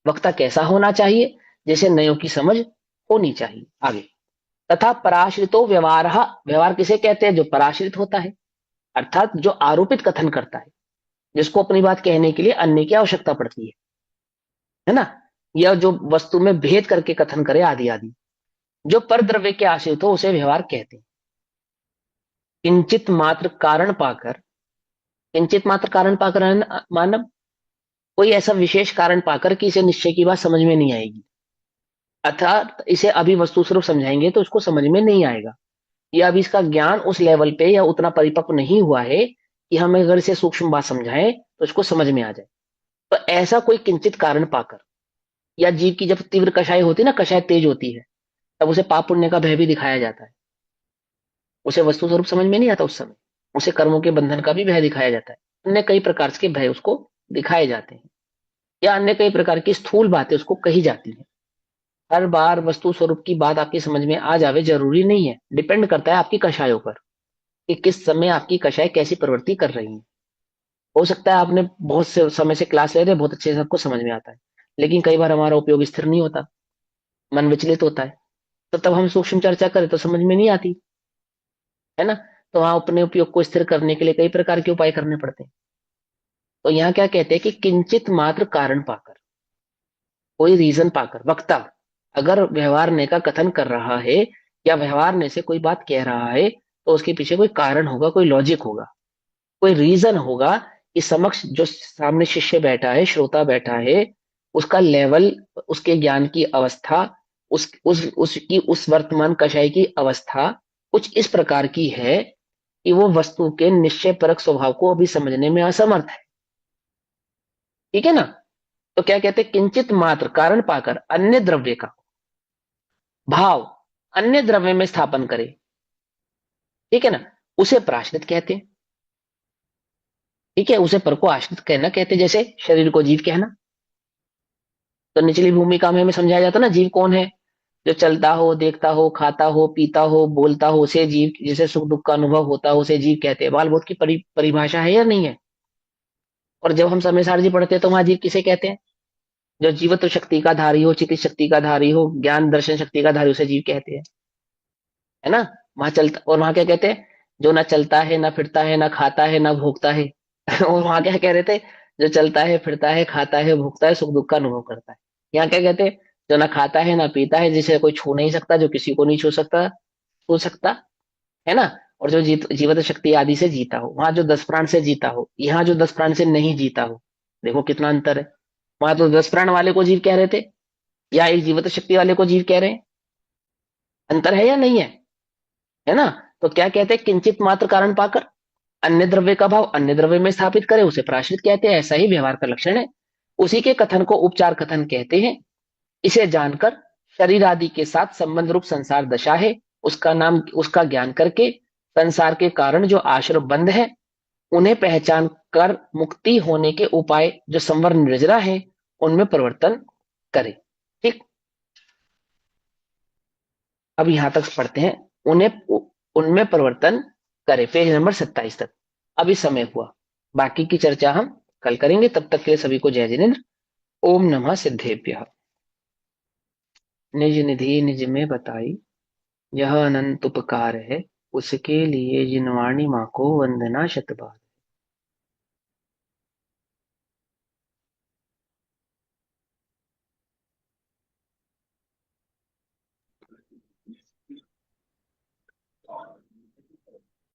Speaker 1: वक्ता कैसा होना चाहिए? जैसे नयों की समझ होनी चाहिए। आगे, तथा पराश्रितो व्यवहार। व्यवहार किसे कहते हैं? जो पराश्रित होता है, अर्थात जो आरोपित कथन करता है, जिसको अपनी बात कहने के लिए अन्य की आवश्यकता पड़ती है ना? या जो वस्तु में भेद करके कथन करे, आदि आदि। जो पर द्रव्य के आश्रित हो उसे व्यवहार कहते हैं। किंचित मात्र कारण पाकर, किंचित मात्र कारण पाकर है ना, मानव कोई ऐसा विशेष कारण पाकर कि इसे निश्चय की बात समझ में नहीं आएगी, अर्थात इसे अभी वस्तु स्वरूप समझाएंगे तो उसको समझ में नहीं आएगा, या अभी इसका ज्ञान उस लेवल पे या उतना परिपक्व नहीं हुआ है कि हम अगर इसे सूक्ष्म बात समझाएं तो इसको समझ में आ जाए। तो ऐसा कोई किंचित कारण पाकर, या जीव की जब तीव्र कषाय होती है ना, कषाय तेज होती है, तब उसे पाप पुण्य का भय भी दिखाया जाता है। उसे वस्तु स्वरूप समझ में नहीं आता उस समय, उसे कर्मों के बंधन का भी भय दिखाया जाता है। अन्य कई प्रकार के भय उसको दिखाए जाते हैं, या अन्य कई प्रकार की स्थूल बातें उसको कही जाती हैं। हर बार वस्तु स्वरूप की बात आपकी समझ में आ जावे जरूरी नहीं है, डिपेंड करता है आपकी कषायों पर कि किस समय आपकी कषाय कैसी प्रवृत्ति कर रही है। हो सकता है आपने बहुत से समय से क्लास ले रहे, बहुत अच्छे से सबको समझ में आता है, लेकिन कई बार हमारा उपयोग स्थिर नहीं होता, मन विचलित होता है, तो तब हम सूक्ष्म चर्चा करें तो समझ में नहीं आती, है ना? तो वहां अपने उपयोग को स्थिर करने के लिए कई प्रकार के उपाय करने पड़ते हैं। तो यहाँ क्या कहते हैं कि किंचित मात्र कारण पाकर, कोई रीजन पाकर, वक्ता अगर व्यवहारने का कथन कर रहा है या व्यवहारने से कोई बात कह रहा है, तो उसके पीछे कोई कारण होगा, कोई लॉजिक होगा, कोई रीजन होगा कि समक्ष जो सामने शिष्य बैठा है, श्रोता बैठा है, उसका लेवल, उसके ज्ञान की अवस्था, उस उसकी उस वर्तमान कषाय की अवस्था कुछ इस प्रकार की है कि वो वस्तु के निश्चय परक स्वभाव को अभी समझने में असमर्थ है। ठीक है ना? तो क्या कहते हैं? किंचित मात्र कारण पाकर अन्य द्रव्य का भाव अन्य द्रव्य में स्थापन करे। ठीक है ना? उसे प्राश्रित कहते हैं। ठीक है, उसे पर को आश्रित कहना कहते हैं, जैसे शरीर को जीव कहना। तो निचली भूमिका में हमें समझाया जाता ना, जीव कौन है? जो चलता हो, देखता हो, खाता हो, पीता हो, बोलता हो, उसे जीव, जिसे सुख दुख का अनुभव होता हो, उसे जीव कहते हैं। बाल बोध की परिभाषा है या नहीं है? और जब हम समय सारणी पढ़ते हैं तो वहां जीव किसे कहते हैं? जो जीवत्व शक्ति का धारी हो, चिकित शक्ति का धारी हो, ज्ञान दर्शन शक्ति का धारी, उसे जीव कहते हैं, है ना? वहां चलता, और वहां क्या कहते हैं? जो ना चलता है, ना फिरता है, ना खाता है, ना भोगता है। और वहां क्या कह रहे थे? जो चलता है, फिरता है, खाता है, भोगता है, सुख दुख का अनुभव करता है। यहाँ क्या कहते हैं? जो ना खाता है, ना पीता है, जिसे कोई छू नहीं सकता, जो किसी को नहीं छू सकता, है ना? और जो जीवत शक्ति आदि से जीता हो, वहां जो 10 प्राण से जीता हो, यहाँ जो 10 प्राण से नहीं जीता हो। देखो कितना अंतर है। वहां तो 10 प्राण वाले को जीव कह रहे थे, या एक जीवत शक्ति वाले को जीव कह रहे हैं। अंतर है या नहीं है? है ना? तो क्या कहते हैं? किंचित मात्र कारण पाकर अन्य द्रव्य का भाव अन्य द्रव्य में स्थापित करे, उसे प्राश्रित कहते हैं। ऐसा ही व्यवहार का लक्षण है। उसी के कथन को उपचार कथन कहते हैं। इसे जानकर शरीर आदि के साथ संबंध रूप संसार दशा है, उसका नाम, उसका ज्ञान करके संसार के कारण जो आश्रय बंध है, उन्हें पहचान कर मुक्ति होने के उपाय जो संवर निर्जरा है, उनमें परिवर्तन करे। ठीक, अब यहां तक पढ़ते हैं। उन्हें उनमें परिवर्तन करे, पेज नंबर 27 तक। अभी समय हुआ, बाकी की चर्चा हम कल करेंगे। तब तक के लिए सभी को जय जिनेन्द्र। ओम नमः सिद्धेभ्यः। निज निधि निज में बताई, यह अनंत उपकार है, उसके लिए जिनवाणी माँ को वंदना शतबार।